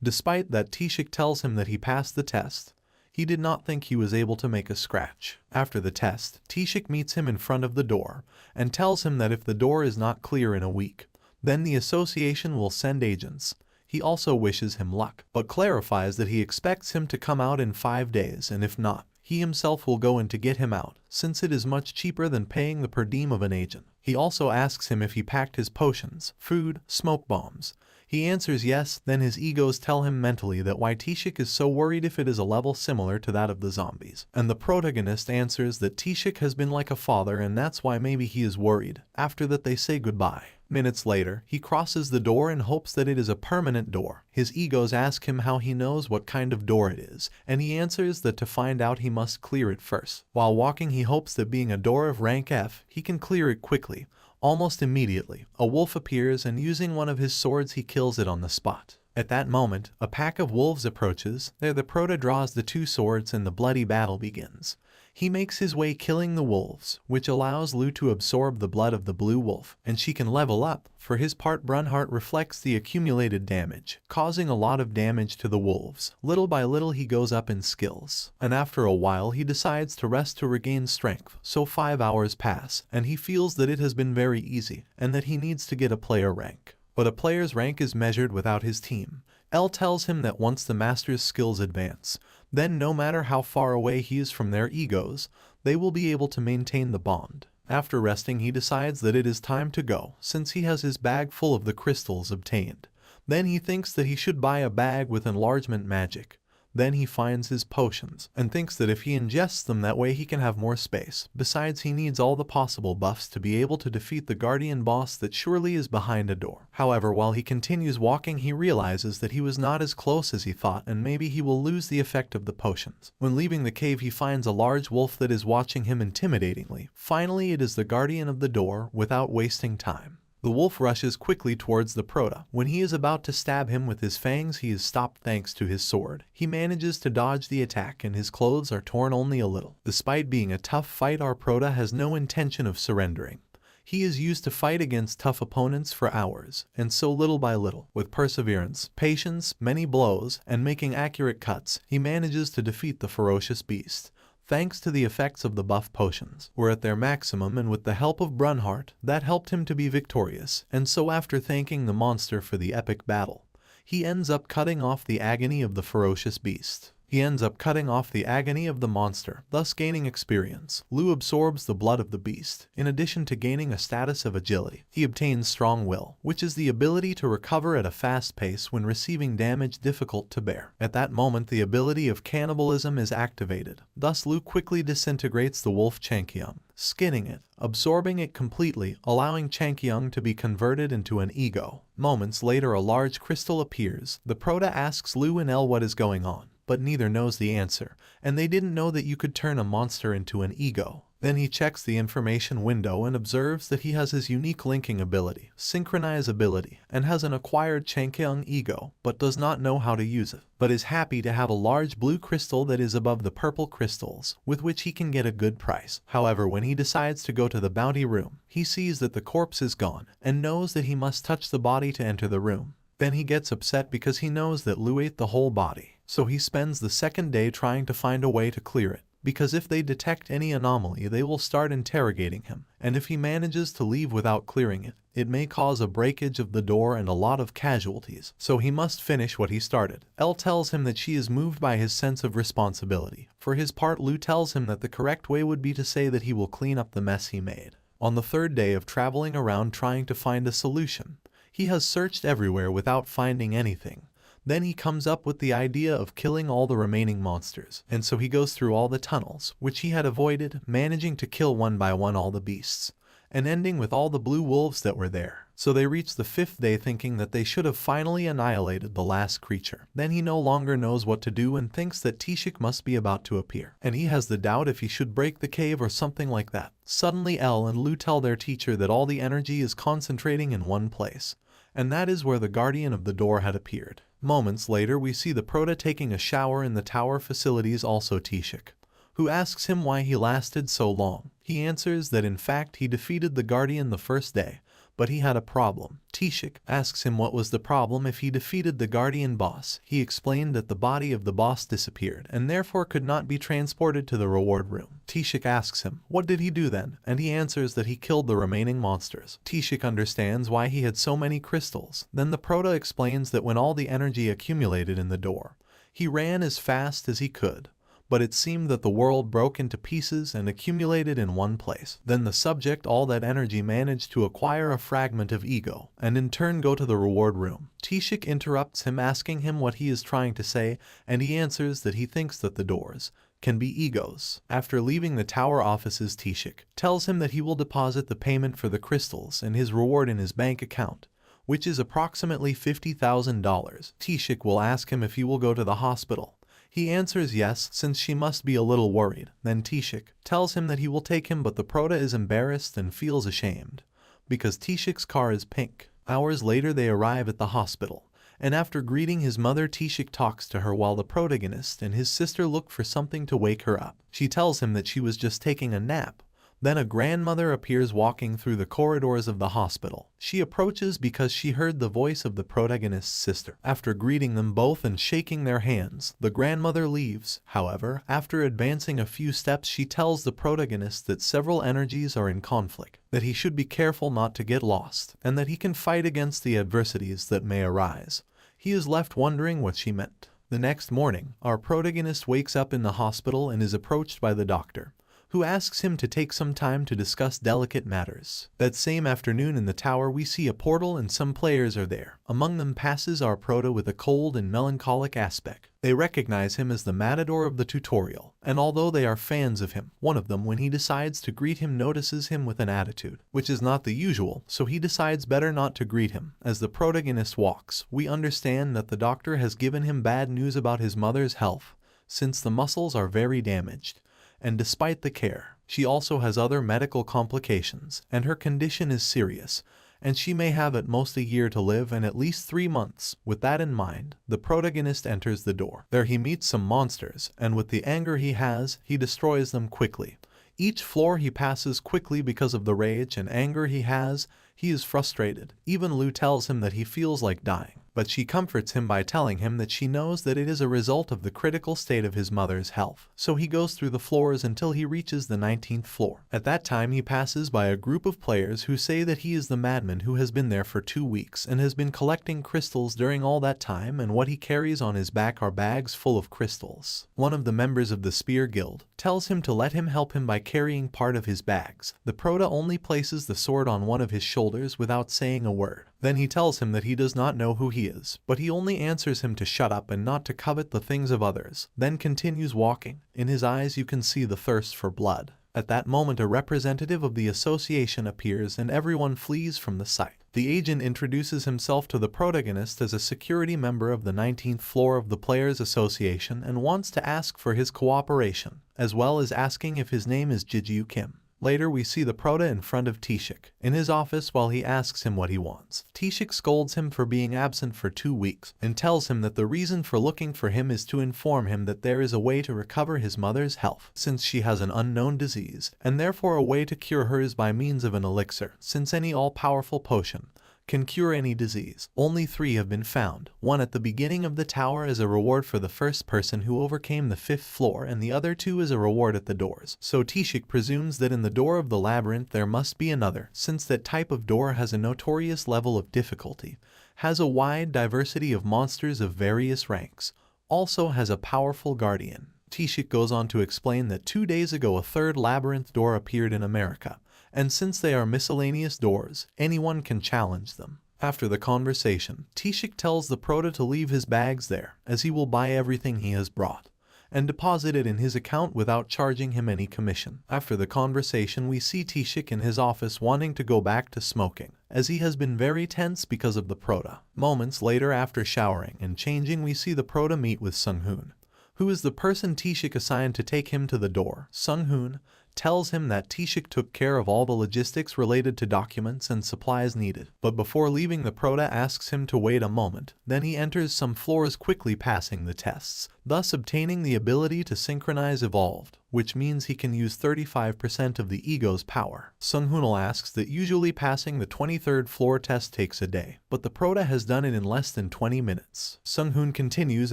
Despite that, Tishik tells him that he passed the test. He did not think he was able to make a scratch. After the test, Tishik meets him in front of the door and tells him that if the door is not clear in a week, then the association will send agents. He also wishes him luck, but clarifies that he expects him to come out in 5 days, and if not, he himself will go in to get him out, since it is much cheaper than paying the per diem of an agent. He also asks him if he packed his potions, food, smoke bombs. He answers yes, then his egos tell him mentally that why Tishik is so worried if it is a level similar to that of the zombies. And the protagonist answers that Tishik has been like a father and that's why maybe he is worried. After that they say goodbye. Minutes later, he crosses the door and hopes that it is a permanent door. His egos ask him how he knows what kind of door it is, and he answers that to find out he must clear it first. While walking, he hopes that being a door of rank F, he can clear it quickly. Almost immediately, a wolf appears and using one of his swords he kills it on the spot. At that moment, a pack of wolves approaches. There the Prota draws the 2 swords and the bloody battle begins. He makes his way killing the wolves, which allows Lu to absorb the blood of the blue wolf, and she can level up. For his part, Brunhart reflects the accumulated damage, causing a lot of damage to the wolves. Little by little he goes up in skills, and after a while he decides to rest to regain strength. So 5 hours pass, and he feels that it has been very easy, and that he needs to get a player rank. But a player's rank is measured without his team. L tells him that once the master's skills advance, then no matter how far away he is from their egos, they will be able to maintain the bond. After resting, he decides that it is time to go, since he has his bag full of the crystals obtained. Then he thinks that he should buy a bag with enlargement magic. Then he finds his potions, and thinks that if he ingests them that way he can have more space. Besides, he needs all the possible buffs to be able to defeat the guardian boss that surely is behind a door. However, while he continues walking, he realizes that he was not as close as he thought, and maybe he will lose the effect of the potions. When leaving the cave, he finds a large wolf that is watching him intimidatingly. Finally, it is the guardian of the door. Without wasting time, the wolf rushes quickly towards the Prota. When he is about to stab him with his fangs, he is stopped thanks to his sword. He manages to dodge the attack and his clothes are torn only a little. Despite being a tough fight, our Prota has no intention of surrendering. He is used to fight against tough opponents for hours, and so little by little, with perseverance, patience, many blows, and making accurate cuts, he manages to defeat the ferocious beast. Thanks to the effects of the buff potions, were at their maximum, and with the help of Brunhart, that helped him to be victorious. And so after thanking the monster for the epic battle, he ends up cutting off the agony of the ferocious beast. He ends up cutting off the agony of the monster, thus gaining experience. Lu absorbs the blood of the beast. In addition to gaining a status of agility, he obtains strong will, which is the ability to recover at a fast pace when receiving damage difficult to bear. At that moment, the ability of cannibalism is activated. Thus Lu quickly disintegrates the wolf Changkyung, skinning it, absorbing it completely, allowing Changkyung to be converted into an ego. Moments later, a large crystal appears. The Prota asks Lu and L what is going on, but neither knows the answer, and they didn't know that you could turn a monster into an ego. Then he checks the information window and observes that he has his unique linking ability, synchronize ability, and has an acquired Changkyung ego, but does not know how to use it, but is happy to have a large blue crystal that is above the purple crystals, with which he can get a good price. However, when he decides to go to the bounty room, he sees that the corpse is gone, and knows that he must touch the body to enter the room. Then he gets upset because he knows that Lu ate the whole body. So he spends the second day trying to find a way to clear it, because if they detect any anomaly they will start interrogating him, and if he manages to leave without clearing it, it may cause a breakage of the door and a lot of casualties. So he must finish what he started. L tells him that she is moved by his sense of responsibility. For his part, Lu tells him that the correct way would be to say that he will clean up the mess he made. On the third day of traveling around trying to find a solution, he has searched everywhere without finding anything. Then he comes up with the idea of killing all the remaining monsters, and so he goes through all the tunnels, which he had avoided, managing to kill one by one all the beasts, and ending with all the blue wolves that were there. So they reach the 5th day thinking that they should have finally annihilated the last creature. Then he no longer knows what to do and thinks that Tishik must be about to appear. And he has the doubt if he should break the cave or something like that. Suddenly Elle and Lu tell their teacher that all the energy is concentrating in one place. And that is where the guardian of the door had appeared. Moments later we see the Prota taking a shower in the tower facilities, also Tishik, who asks him why he lasted so long. He answers that in fact he defeated the guardian the first day, but he had a problem. Tishik asks him what was the problem if he defeated the guardian boss. He explained that the body of the boss disappeared and therefore could not be transported to the reward room. Tishik asks him, what did he do then? And he answers that he killed the remaining monsters. Tishik understands why he had so many crystals. Then the Prota explains that when all the energy accumulated in the door, he ran as fast as he could. But it seemed that the world broke into pieces and accumulated in one place. Then the subject, all that energy, managed to acquire a fragment of ego, and in turn go to the reward room. Tishik interrupts him, asking him what he is trying to say, and he answers that he thinks that the doors can be egos. After leaving the tower offices, Tishik tells him that he will deposit the payment for the crystals and his reward in his bank account, which is approximately $50,000. Tishik will ask him if he will go to the hospital. He answers yes, since she must be a little worried. Then Tishik tells him that he will take him, but the Prota is embarrassed and feels ashamed because Tishik's car is pink. Hours later they arrive at the hospital, and after greeting his mother, Tishik talks to her while the protagonist and his sister look for something to wake her up. She tells him that she was just taking a nap. Then a grandmother appears walking through the corridors of the hospital. She approaches because she heard the voice of the protagonist's sister. After greeting them both and shaking their hands, the grandmother leaves. However, after advancing a few steps, she tells the protagonist that several energies are in conflict, that he should be careful not to get lost, and that he can fight against the adversities that may arise. He is left wondering what she meant. The next morning, our protagonist wakes up in the hospital and is approached by the doctor, who asks him to take some time to discuss delicate matters. That same afternoon in the tower we see a portal and some players are there. Among them passes our Prota with a cold and melancholic aspect. They recognize him as the matador of the tutorial, and although they are fans of him, one of them, when he decides to greet him, notices him with an attitude, which is not the usual, so he decides better not to greet him. As the protagonist walks, we understand that the doctor has given him bad news about his mother's health, since the muscles are very damaged. And despite the care, she also has other medical complications, and her condition is serious, and she may have at most a year to live and at least 3 months. With that in mind, the protagonist enters the door. There he meets some monsters, and with the anger he has, he destroys them quickly. Each floor he passes quickly because of the rage and anger he has. He is frustrated. Even Lu tells him that he feels like dying, but she comforts him by telling him that she knows that it is a result of the critical state of his mother's health. So he goes through the floors until he reaches the 19th floor. At that time he passes by a group of players who say that he is the madman who has been there for 2 weeks and has been collecting crystals during all that time, and what he carries on his back are bags full of crystals. One of the members of the Spear Guild tells him to let him help him by carrying part of his bags. The Prota only places the sword on one of his shoulders without saying a word. Then he tells him that he does not know who he is, but he only answers him to shut up and not to covet the things of others, then continues walking. In his eyes you can see the thirst for blood. At that moment a representative of the association appears and everyone flees from the site. The agent introduces himself to the protagonist as a security member of the 19th floor of the Players Association and wants to ask for his cooperation, as well as asking if his name is Jiju Kim. Later we see the Prota in front of Tishik in his office while he asks him what he wants. Tishik scolds him for being absent for 2 weeks and tells him that the reason for looking for him is to inform him that there is a way to recover his mother's health, since she has an unknown disease, and therefore a way to cure her is by means of an elixir, since any all-powerful potion can cure any disease. Only 3 have been found, one at the beginning of the tower as a reward for the first person who overcame the 5th floor, and the other 2 as a reward at the doors. So Tishik presumes that in the door of the labyrinth there must be another, since that type of door has a notorious level of difficulty, has a wide diversity of monsters of various ranks, also has a powerful guardian. Tishik goes on to explain that 2 days ago a 3rd labyrinth door appeared in America, and since they are miscellaneous doors, anyone can challenge them. After the conversation, Tishik tells the Prota to leave his bags there, as he will buy everything he has brought, and deposit it in his account without charging him any commission. After the conversation we see Tishik in his office wanting to go back to smoking, as he has been very tense because of the Prota. Moments later, after showering and changing, we see the Prota meet with Sung-hoon, who is the person Taeshik assigned to take him to the door. Sung-hoon tells him that Taeshik took care of all the logistics related to documents and supplies needed. But before leaving, the Prota asks him to wait a moment. Then he enters some floors, quickly passing the tests, thus obtaining the ability to synchronize evolved, which means he can use 35% of the ego's power. Sung-hoon asks that usually passing the 23rd floor test takes a day, but the Prota has done it in less than 20 minutes. Sung-hoon continues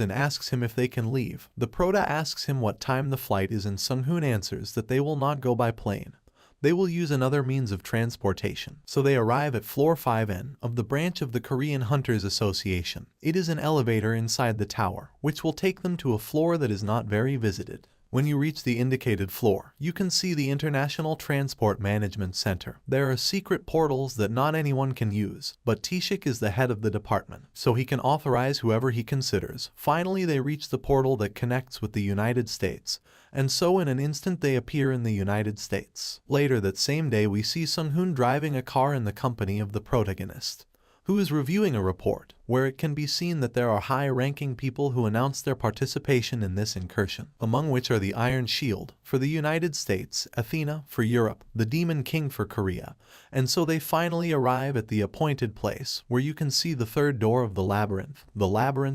and asks him if they can leave. The Prota asks him what time the flight is, and Sung-hoon answers that they will not go by plane. They will use another means of transportation. So they arrive at floor 5N of the branch of the Korean Hunters Association. It is an elevator inside the tower, which will take them to a floor that is not very visited. When you reach the indicated floor, you can see the International Transport Management Center. There are secret portals that not anyone can use, but Taeshik is the head of the department, so he can authorize whoever he considers. Finally, they reach the portal that connects with the United States, and so in an instant they appear in the United States. Later that same day, we see Sung-hoon driving a car in the company of the protagonist, who is reviewing a report, where it can be seen that there are high-ranking people who announce their participation in this incursion, among which are the Iron Shield for the United States, Athena for Europe, the Demon King for Korea, and so they finally arrive at the appointed place, where you can see the third door of the labyrinth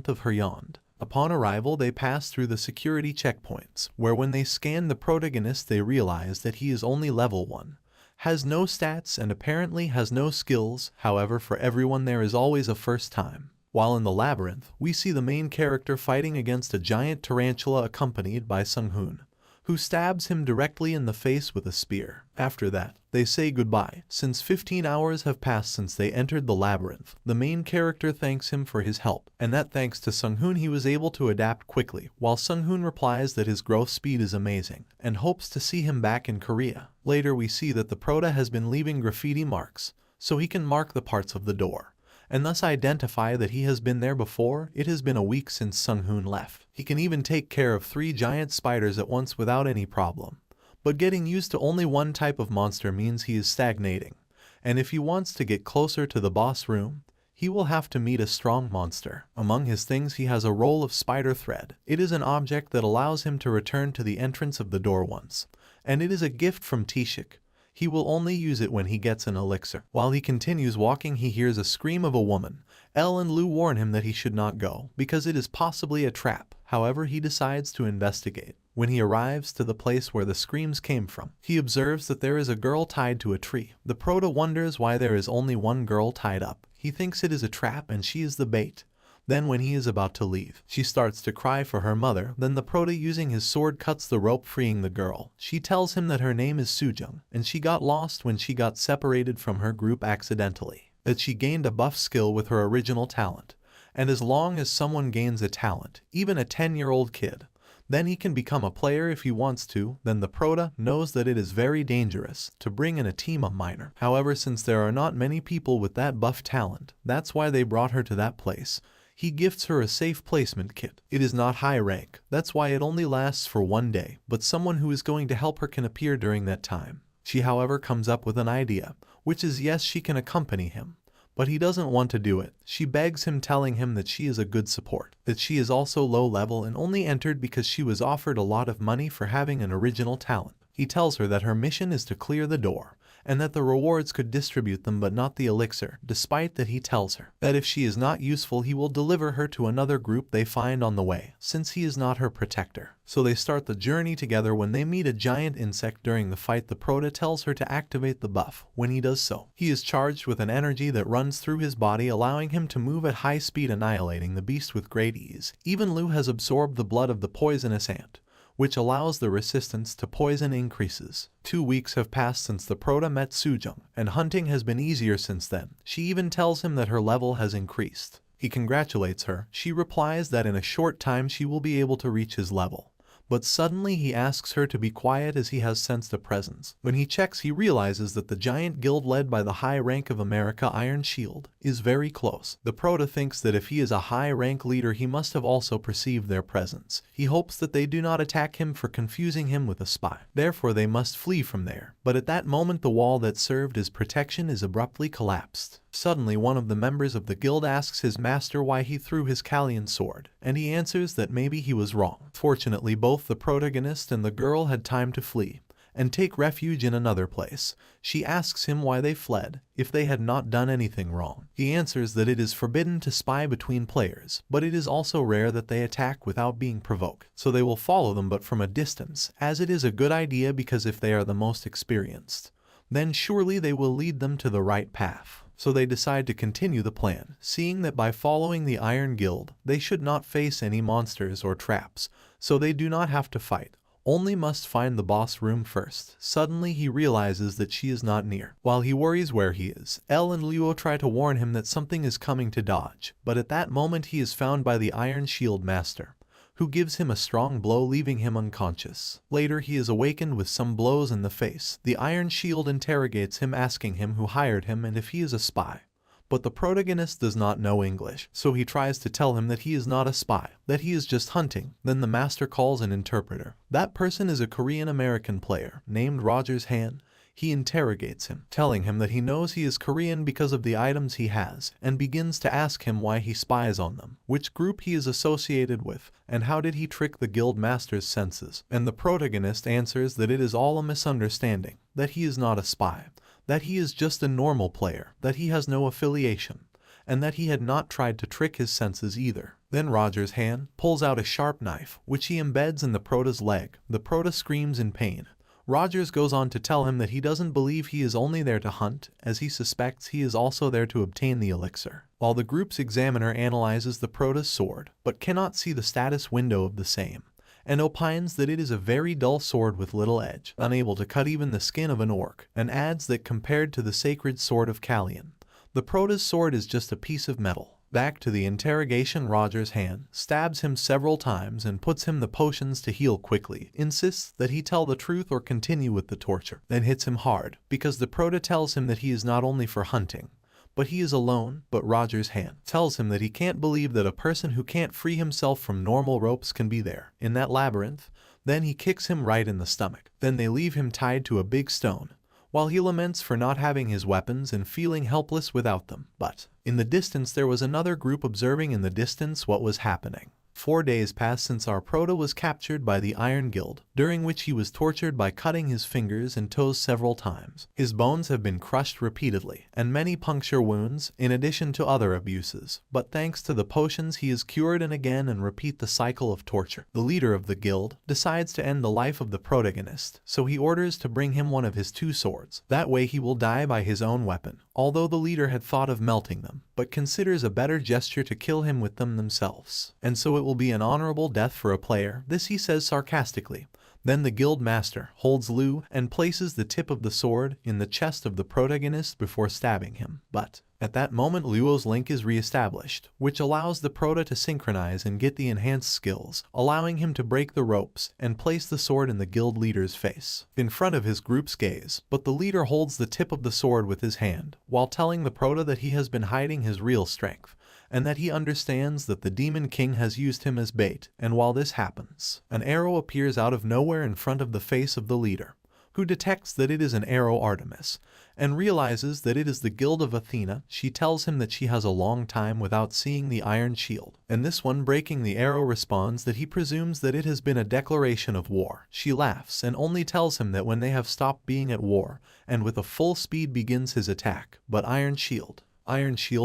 of Hyund. Upon arrival, they pass through the security checkpoints, where when they scan the protagonist, they realize that he is only level 1. Has no stats and apparently has no skills. However, for everyone there is always a first time. While in the labyrinth, we see the main character fighting against a giant tarantula accompanied by Sung-hoon, who stabs him directly in the face with a spear. After that, they say goodbye. Since 15 hours have passed since they entered the labyrinth, the main character thanks him for his help, and that thanks to Sung-hoon he was able to adapt quickly, while Sung-hoon replies that his growth speed is amazing, and hopes to see him back in Korea. Later we see that the Prota has been leaving graffiti marks, so he can mark the parts of the door, and thus identify that he has been there before. It has been a week since Sung-hoon left. He can even take care of 3 giant spiders at once without any problem. But getting used to only one type of monster means he is stagnating, and if he wants to get closer to the boss room, he will have to meet a strong monster. Among his things, he has a roll of spider thread. It is an object that allows him to return to the entrance of the door once, and it is a gift from Taeshik. He will only use it when he gets an elixir. While he continues walking, he hears a scream of a woman. Elle and Lu warn him that he should not go, because it is possibly a trap. However, he decides to investigate. When he arrives to the place where the screams came from, he observes that there is a girl tied to a tree. The Prota wonders why there is only one girl tied up. He thinks it is a trap and she is the bait. Then when he is about to leave, she starts to cry for her mother. Then the Prota, using his sword, cuts the rope, freeing the girl. She tells him that her name is Sujung, and she got lost when she got separated from her group accidentally. That she gained a buff skill with her original talent, and as long as someone gains a talent, even a 10-year-old kid, then he can become a player if he wants to. Then the Prota knows that it is very dangerous to bring in a team of minor. However, since there are not many people with that buff talent, that's why they brought her to that place. He gifts her a safe placement kit. It is not high rank, that's why it only lasts for 1 day, but someone who is going to help her can appear during that time. She, however, comes up with an idea, which is yes, she can accompany him. But he doesn't want to do it. She begs him, telling him that she is a good support, that she is also low level and only entered because she was offered a lot of money for having an original talent. He tells her that her mission is to clear the door, and that the rewards could distribute them but not the elixir, despite that he tells her that if she is not useful he will deliver her to another group they find on the way, since he is not her protector. So they start the journey together. When they meet a giant insect during the fight, the Prota tells her to activate the buff. When he does so, he is charged with an energy that runs through his body, allowing him to move at high speed, annihilating the beast with great ease. Even Lu has absorbed the blood of the poisonous ant, which allows the resistance to poison increases. 2 weeks have passed since the Prota met Sujung, and hunting has been easier since then. She even tells him that her level has increased. He congratulates her. She replies that in a short time she will be able to reach his level, but suddenly he asks her to be quiet as he has sensed a presence. When he checks, he realizes that the giant guild led by the High Rank of America Iron Shield is very close. The Proto thinks that if he is a high-rank leader, he must have also perceived their presence. He hopes that they do not attack him for confusing him with a spy. Therefore, they must flee from there. But at that moment, the wall that served as protection is abruptly collapsed. Suddenly, one of the members of the guild asks his master why he threw his Kalian sword, and he answers that maybe he was wrong. Fortunately, both the protagonist and the girl had time to flee and take refuge in another place. She asks him why they fled, if they had not done anything wrong. He answers that it is forbidden to spy between players, but it is also rare that they attack without being provoked. So they will follow them but from a distance, as it is a good idea because if they are the most experienced, then surely they will lead them to the right path. So they decide to continue the plan, seeing that by following the Iron Guild, they should not face any monsters or traps, so they do not have to fight, only must find the boss room first. Suddenly he realizes that she is not near. While he worries where he is, Elle and Luo try to warn him that something is coming to dodge, but at that moment he is found by the Iron Shield Master, who gives him a strong blow, leaving him unconscious. Later he is awakened with some blows in the face. The Iron Shield interrogates him, asking him who hired him and if he is a spy. But the protagonist does not know English, so he tries to tell him that he is not a spy, that he is just hunting. Then the master calls an interpreter. That person is a Korean-American player named Roger's Han. He interrogates him, telling him that he knows he is Korean because of the items he has, and begins to ask him why he spies on them, which group he is associated with, and how did he trick the guild master's senses. And the protagonist answers that it is all a misunderstanding, that he is not a spy, that he is just a normal player, that he has no affiliation, and that he had not tried to trick his senses either. Then Roger's hand pulls out a sharp knife, which he embeds in the Prota's leg. The Prota screams in pain. Rogers goes on to tell him that he doesn't believe he is only there to hunt, as he suspects he is also there to obtain the elixir. While the group's examiner analyzes the Prota's sword, but cannot see the status window of the same, and opines that it is a very dull sword with little edge, unable to cut even the skin of an orc, and adds that compared to the sacred sword of Kalian, the Prota's sword is just a piece of metal. Back to the interrogation, Roger's hand stabs him several times and puts him the potions to heal quickly, insists that he tell the truth or continue with the torture, then hits him hard, because the Prota tells him that he is not only for hunting, but he is alone. But Roger's hand tells him that he can't believe that a person who can't free himself from normal ropes can be there, in that labyrinth. Then he kicks him right in the stomach. Then they leave him tied to a big stone, while he laments for not having his weapons and feeling helpless without them. But in the distance there was another group observing in the distance what was happening. 4 days passed since our Prota was captured by the Iron Guild, during which he was tortured by cutting his fingers and toes several times. His bones have been crushed repeatedly, and many puncture wounds, in addition to other abuses. But thanks to the potions he is cured and again and repeat the cycle of torture. The leader of the guild decides to end the life of the protagonist, so he orders to bring him one of his 2 swords. That way he will die by his own weapon, although the leader had thought of melting them, but considers a better gesture to kill him with them themselves. And so it will be an honorable death for a player. This he says sarcastically. Then the guild master holds Lu and places the tip of the sword in the chest of the protagonist before stabbing him. But at that moment Luo's link is re-established, which allows the Prota to synchronize and get the enhanced skills, allowing him to break the ropes and place the sword in the guild leader's face, in front of his group's gaze. But the leader holds the tip of the sword with his hand, while telling the Prota that he has been hiding his real strength, and that he understands that the Demon King has used him as bait. And while this happens, an arrow appears out of nowhere in front of the face of the leader, who detects that it is an arrow Artemis, and realizes that it is the Guild of Athena. She tells him that she has a long time without seeing the Iron Shield, and this one breaking the arrow responds that he presumes that it has been a declaration of war. She laughs and only tells him that when they have stopped being at war, and with a full speed begins his attack. But Iron Shield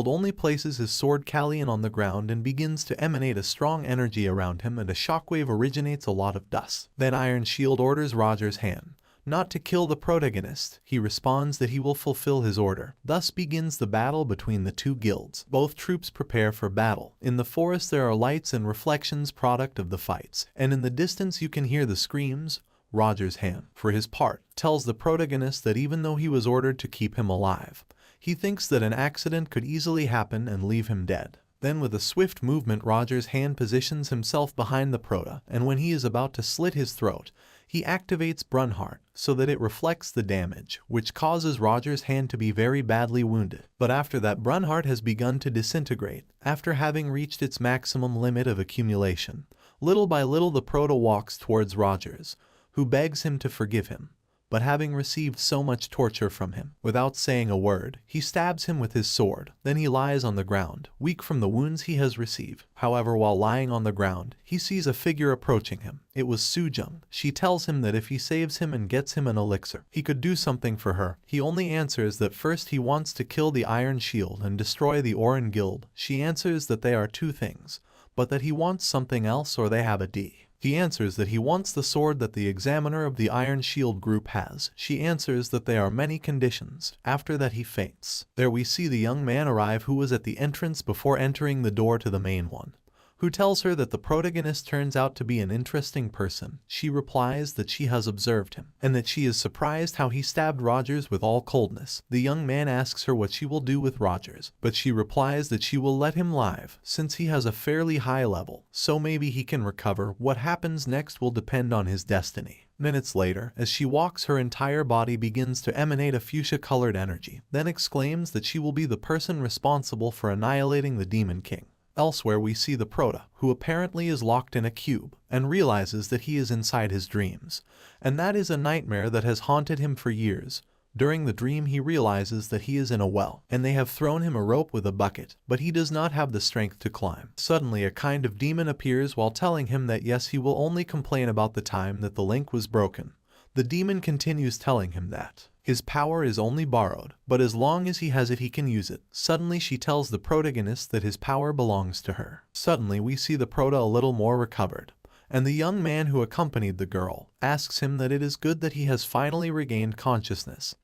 only places his sword Kalian on the ground and begins to emanate a strong energy around him, and a shockwave originates a lot of dust. Then Iron Shield orders Roger's hand not to kill the protagonist. He responds that he will fulfill his order. Thus begins the battle between the 2 guilds. Both troops prepare for battle. In the forest there are lights and reflections, product of the fights, and in the distance you can hear the screams. Roger's hand, for his part, tells the protagonist that even though he was ordered to keep him alive, he thinks that an accident could easily happen and leave him dead. Then with a swift movement Roger's hand positions himself behind the Proto, and when he is about to slit his throat, he activates Brunheart so that it reflects the damage, which causes Roger's hand to be very badly wounded. But after that, Brunheart has begun to disintegrate, after having reached its maximum limit of accumulation. Little by little the Proto walks towards Rogers, who begs him to forgive him. But having received so much torture from him, without saying a word, he stabs him with his sword. Then he lies on the ground, weak from the wounds he has received. However, while lying on the ground, he sees a figure approaching him. It was Sujung. She tells him that if he saves him and gets him an elixir, he could do something for her. He only answers that first he wants to kill the Iron Shield and destroy the Oran Guild. She answers that they are two things, but that he wants something else or they have a D. He answers that he wants the sword that the examiner of the Iron Shield group has. She answers that there are many conditions. After that he faints. There we see the young man arrive who was at the entrance before entering the door to the main one, who tells her that the protagonist turns out to be an interesting person. She replies that she has observed him, and that she is surprised how he stabbed Rogers with all coldness. The young man asks her what she will do with Rogers, but she replies that she will let him live, since he has a fairly high level, so maybe he can recover. What happens next will depend on his destiny. Minutes later, as she walks, her entire body begins to emanate a fuchsia-colored energy, then exclaims that she will be the person responsible for annihilating the Demon King. Elsewhere we see the Proto, who apparently is locked in a cube, and realizes that he is inside his dreams, and that is a nightmare that has haunted him for years. During the dream he realizes that he is in a well, and they have thrown him a rope with a bucket, but he does not have the strength to climb. Suddenly a kind of demon appears while telling him that yes, he will only complain about the time that the link was broken. The demon continues telling him that his power is only borrowed, but as long as he has it he can use it. Suddenly she tells the protagonist that his power belongs to her. Suddenly we see the Proto a little more recovered, and the young man who accompanied the girl asks him that it is good that he has finally regained consciousness.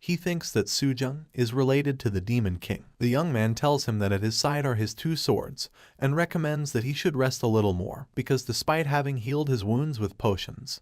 He thinks that Sujung is related to the Demon King. The young man tells him that at his side are his two swords, and recommends that he should rest a little more, because despite having healed his wounds with potions,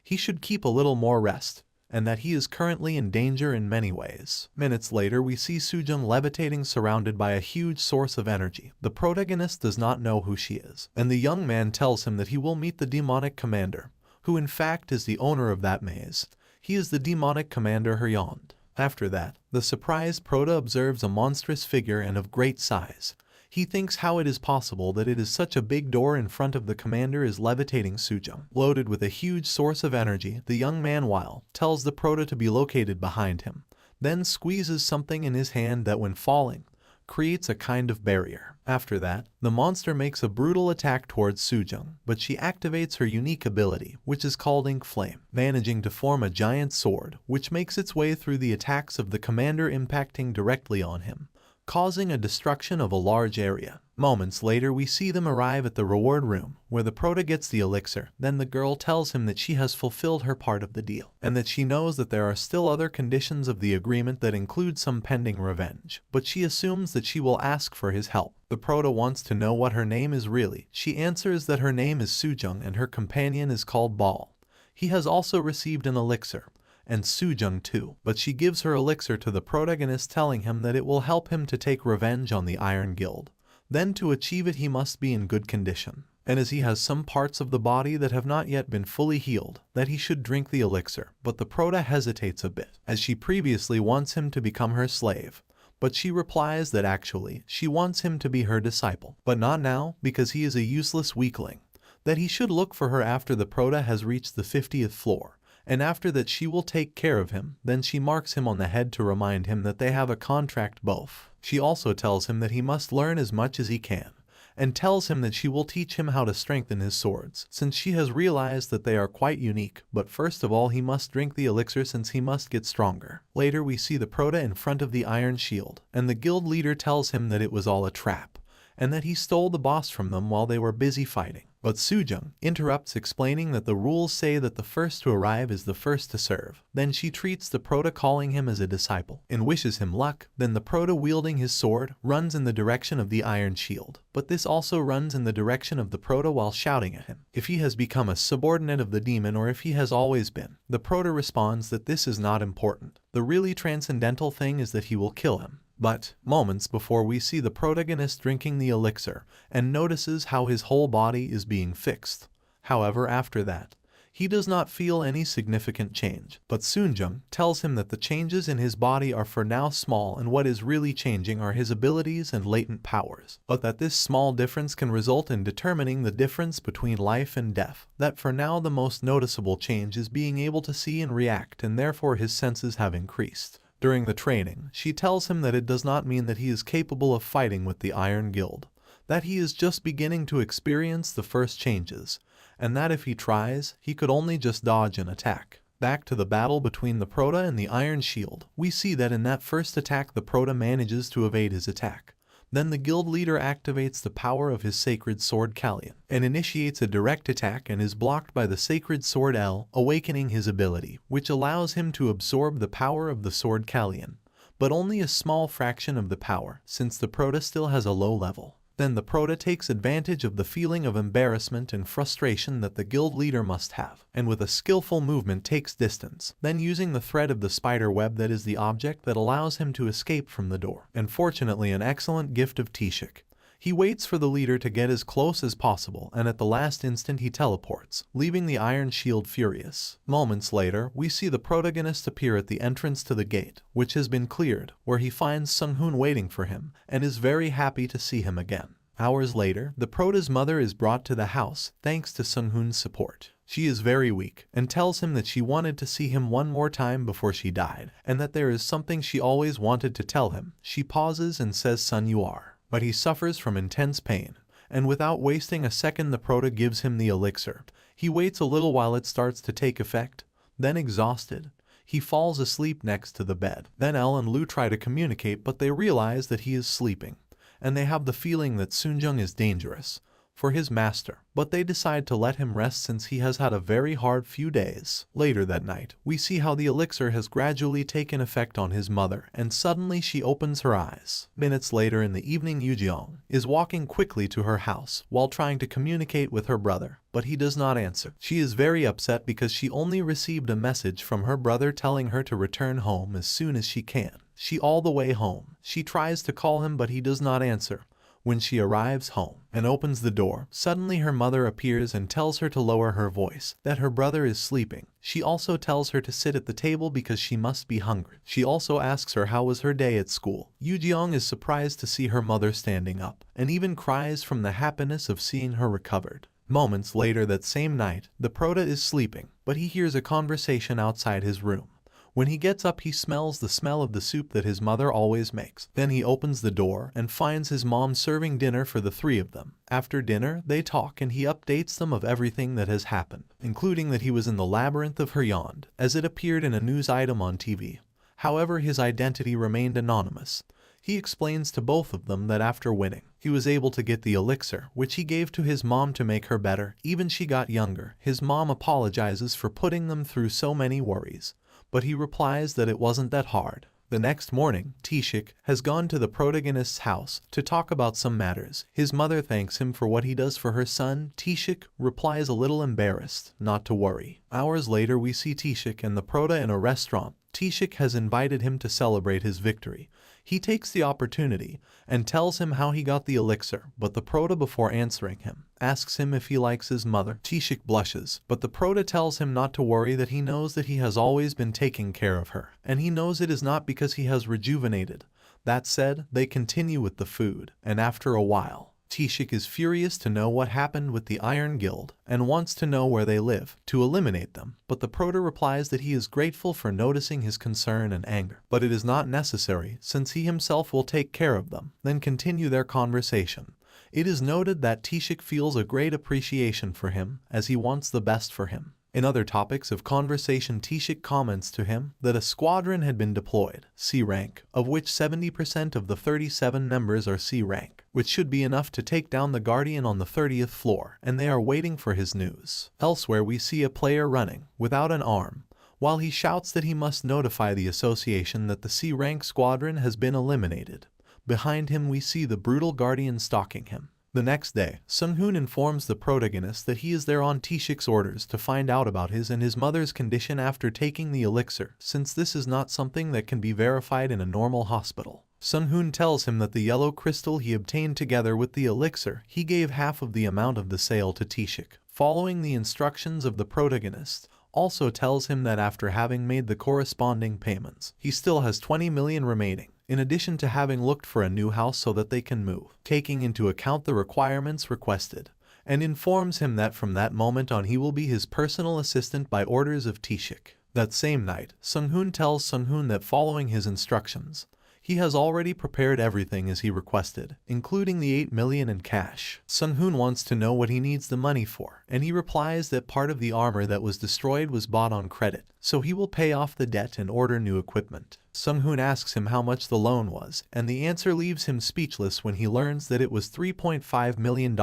he should keep a little more rest, and that he is currently in danger in many ways. Minutes later we see Sujung levitating surrounded by a huge source of energy. The protagonist does not know who she is, and the young man tells him that he will meet the demonic commander, who in fact is the owner of that maze. He is the demonic commander Hyund. After that, the surprised Proto observes a monstrous figure and of great size. He thinks how it is possible that it is such a big door in front of the commander is levitating Sujung. Loaded with a huge source of energy, the young man tells the Proto to be located behind him, then squeezes something in his hand that when falling, creates a kind of barrier. After that, the monster makes a brutal attack towards Sujung, but she activates her unique ability, which is called Ink Flame, managing to form a giant sword, which makes its way through the attacks of the commander, impacting directly on him, causing a destruction of a large area. Moments later we see them arrive at the reward room, where the Proto gets the elixir. Then the girl tells him that she has fulfilled her part of the deal, and that she knows that there are still other conditions of the agreement that include some pending revenge, but she assumes that she will ask for his help. The Proto wants to know what her name is really. She answers that her name is Sujung and her companion is called Ball. He has also received an elixir, and Sujung too, but she gives her elixir to the protagonist, telling him that it will help him to take revenge on the Iron Guild. Then to achieve it he must be in good condition, and as he has some parts of the body that have not yet been fully healed, that he should drink the elixir. But the Proto hesitates a bit, as she previously wants him to become her slave, but she replies that actually she wants him to be her disciple, but not now because he is a useless weakling, that he should look for her after the Proto has reached the 50th floor. And after that she will take care of him. Then she marks him on the head to remind him that they have a contract both. She also tells him that he must learn as much as he can, and tells him that she will teach him how to strengthen his swords, since she has realized that they are quite unique. But first of all he must drink the elixir since he must get stronger. Later we see the Proto in front of the Iron Shield, and the guild leader tells him that it was all a trap, and that he stole the boss from them while they were busy fighting. But Sujung interrupts, explaining that the rules say that the first to arrive is the first to serve. Then she treats the Proto, calling him as a disciple, and wishes him luck. Then the Proto, wielding his sword, runs in the direction of the Iron Shield, but this also runs in the direction of the Proto while shouting at him if he has become a subordinate of the demon or if he has always been. The Proto responds that this is not important. The really transcendental thing is that he will kill him. But, moments before, we see the protagonist drinking the elixir and notices how his whole body is being fixed. However, after that, he does not feel any significant change, but Sunjung tells him that the changes in his body are for now small and what is really changing are his abilities and latent powers, but that this small difference can result in determining the difference between life and death, that for now the most noticeable change is being able to see and react and therefore his senses have increased. During the training, she tells him that it does not mean that he is capable of fighting with the Iron Guild, that he is just beginning to experience the first changes, and that if he tries, he could only just dodge an attack. Back to the battle between the Prota and the Iron Shield, we see that in that first attack the Prota manages to evade his attack. Then the guild leader activates the power of his sacred sword Kallion and initiates a direct attack and is blocked by the sacred sword L, awakening his ability, which allows him to absorb the power of the sword Kallion, but only a small fraction of the power, since the Prota still has a low level. Then the Prota takes advantage of the feeling of embarrassment and frustration that the guild leader must have, and with a skillful movement takes distance, then using the thread of the spider web that is the object that allows him to escape from the door. And fortunately an excellent gift of Tishik. He waits for the leader to get as close as possible, and at the last instant he teleports, leaving the Iron Shield furious. Moments later, we see the protagonist appear at the entrance to the gate, which has been cleared, where he finds Sung-hoon waiting for him, and is very happy to see him again. Hours later, the Prota's mother is brought to the house, thanks to Sung-hoon's support. She is very weak, and tells him that she wanted to see him one more time before she died, and that there is something she always wanted to tell him. She pauses and says, "Son, you are." But he suffers from intense pain, and without wasting a second the Prota gives him the elixir. He waits a little while it starts to take effect, then exhausted, he falls asleep next to the bed. Then Elle and Lu try to communicate, but they realize that he is sleeping, and they have the feeling that Sunjung is dangerous for his master, but they decide to let him rest since he has had a very hard few days. Later that night, we see how the elixir has gradually taken effect on his mother, and suddenly she opens her eyes. Minutes later in the evening, Yujeong is walking quickly to her house while trying to communicate with her brother, but he does not answer. She is very upset because she only received a message from her brother telling her to return home as soon as she can. She all the way home. She tries to call him but he does not answer. When she arrives home and opens the door, suddenly her mother appears and tells her to lower her voice, that her brother is sleeping. She also tells her to sit at the table because she must be hungry. She also asks her how was her day at school. Yujeong is surprised to see her mother standing up, and even cries from the happiness of seeing her recovered. Moments later that same night, the Prota is sleeping, but he hears a conversation outside his room. When he gets up he smells the smell of the soup that his mother always makes. Then he opens the door and finds his mom serving dinner for the three of them. After dinner, they talk and he updates them of everything that has happened, including that he was in the labyrinth of Hyund, as it appeared in a news item on TV. However, his identity remained anonymous. He explains to both of them that after winning, he was able to get the elixir, which he gave to his mom to make her better. Even she got younger. His mom apologizes for putting them through so many worries, but he replies that it wasn't that hard. The next morning, Tishik has gone to the protagonist's house to talk about some matters. His mother thanks him for what he does for her son. Tishik replies a little embarrassed, not to worry. Hours later we see Tishik and the Prota in a restaurant. Tishik has invited him to celebrate his victory. He takes the opportunity and tells him how he got the elixir, but the Prota, before answering him, asks him if he likes his mother. Tishik blushes, but the Prota tells him not to worry, that he knows that he has always been taking care of her, and he knows it is not because he has rejuvenated. That said, they continue with the food, and after a while, Tishik is furious to know what happened with the Iron Guild and wants to know where they live, to eliminate them, but the Prota replies that he is grateful for noticing his concern and anger, but it is not necessary since he himself will take care of them. Then continue their conversation. It is noted that Tishik feels a great appreciation for him as he wants the best for him. In other topics of conversation, Tishik comments to him that a squadron had been deployed, C rank, of which 70% of the 37 members are C rank, which should be enough to take down the Guardian on the 30th floor, and they are waiting for his news. Elsewhere we see a player running, without an arm, while he shouts that he must notify the association that the C rank squadron has been eliminated. Behind him we see the brutal Guardian stalking him. The next day, Sung-hoon informs the protagonist that he is there on Tishik's orders to find out about his and his mother's condition after taking the elixir, since this is not something that can be verified in a normal hospital. Sung-hoon tells him that the yellow crystal he obtained together with the elixir, he gave half of the amount of the sale to Taeshik, following the instructions of the protagonist. Also tells him that after having made the corresponding payments, he still has 20 million remaining, in addition to having looked for a new house so that they can move, taking into account the requirements requested, and informs him that from that moment on he will be his personal assistant by orders of Taeshik. That same night, Sung-hoon tells Sung-hoon that following his instructions, he has already prepared everything as he requested, including the 8 million in cash. Sung-hoon wants to know what he needs the money for, and he replies that part of the armor that was destroyed was bought on credit, so he will pay off the debt and order new equipment. Sung-hoon asks him how much the loan was, and the answer leaves him speechless when he learns that it was $3.5 million.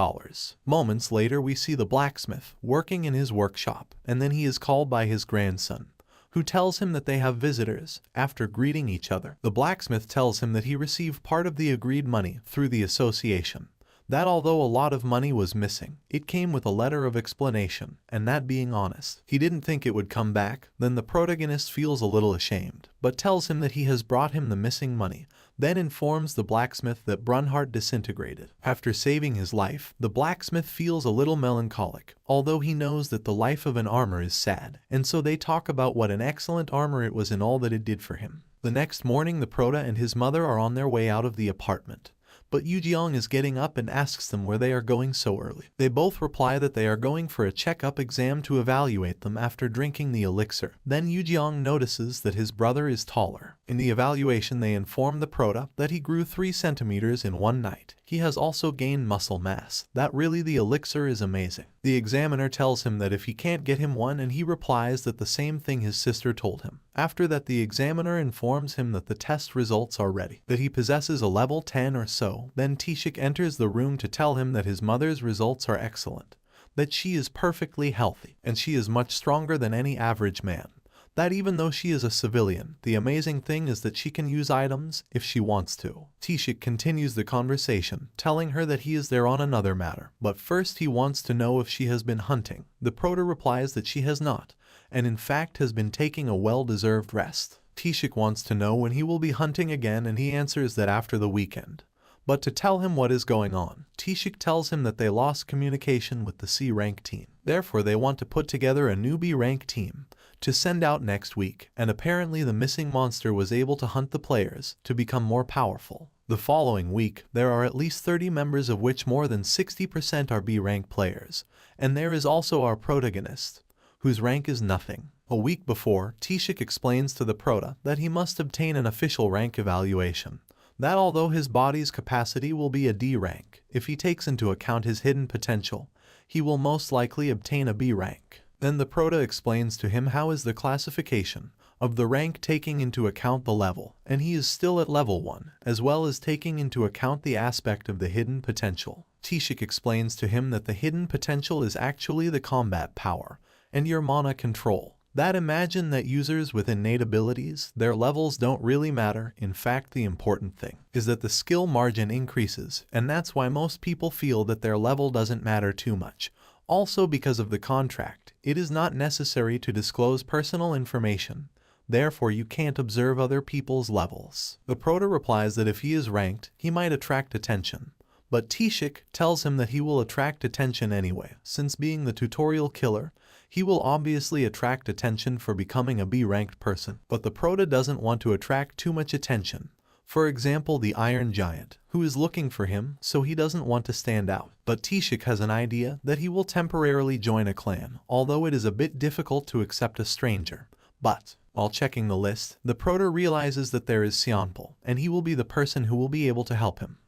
Moments later we see the blacksmith working in his workshop, and then he is called by his grandson, who tells him that they have visitors. After greeting each other, the blacksmith tells him that he received part of the agreed money through the association, that although a lot of money was missing, it came with a letter of explanation, and that being honest, he didn't think it would come back. Then the protagonist feels a little ashamed, but tells him that he has brought him the missing money, then informs the blacksmith that Brunhart disintegrated. After saving his life, the blacksmith feels a little melancholic, although he knows that the life of an armor is sad, and so they talk about what an excellent armor it was and all that it did for him. The next morning the prota and his mother are on their way out of the apartment, but Yoo-jeong is getting up and asks them where they are going so early. They both reply that they are going for a checkup exam to evaluate them after drinking the elixir. Then Yoo-jeong notices that his brother is taller. In the evaluation they inform the prota that he grew 3 centimeters in one night. He has also gained muscle mass, that really the elixir is amazing. The examiner tells him that if he can't get him one, and he replies that the same thing his sister told him. After that the examiner informs him that the test results are ready, that he possesses a level 10 or so. Then Taeshik enters the room to tell him that his mother's results are excellent, that she is perfectly healthy, and she is much stronger than any average man. That even though she is a civilian, the amazing thing is that she can use items if she wants to. Taeshik continues the conversation, telling her that he is there on another matter, but first he wants to know if she has been hunting. The prota replies that she has not, and in fact has been taking a well-deserved rest. Taeshik wants to know when he will be hunting again, and he answers that after the weekend. But to tell him what is going on, Taeshik tells him that they lost communication with the C rank team. Therefore they want to put together a new B rank team to send out next week, and apparently the missing monster was able to hunt the players to become more powerful. The following week, there are at least 30 members, of which more than 60% are B rank players, and there is also our protagonist, whose rank is nothing. A week before, Taeshik explains to the prota that he must obtain an official rank evaluation, that although his body's capacity will be a D rank, if he takes into account his hidden potential, he will most likely obtain a B rank. Then the prota explains to him how is the classification of the rank taking into account the level, and he is still at level 1, as well as taking into account the aspect of the hidden potential. Taeshik explains to him that the hidden potential is actually the combat power and your mana control. That imagine that users with innate abilities, their levels don't really matter. In fact, the important thing is that the skill margin increases, and that's why most people feel that their level doesn't matter too much. Also, because of the contract, it is not necessary to disclose personal information. Therefore, you can't observe other people's levels. The prota replies that if he is ranked, he might attract attention. But Taeshik tells him that he will attract attention anyway. Since being the tutorial killer, he will obviously attract attention for becoming a B-ranked person. But the prota doesn't want to attract too much attention. For example, the Iron Giant, who is looking for him, so he doesn't want to stand out. But Taeshik has an idea that he will temporarily join a clan, although it is a bit difficult to accept a stranger. But while checking the list, the prota realizes that there is Seonpul, and he will be the person who will be able to help him.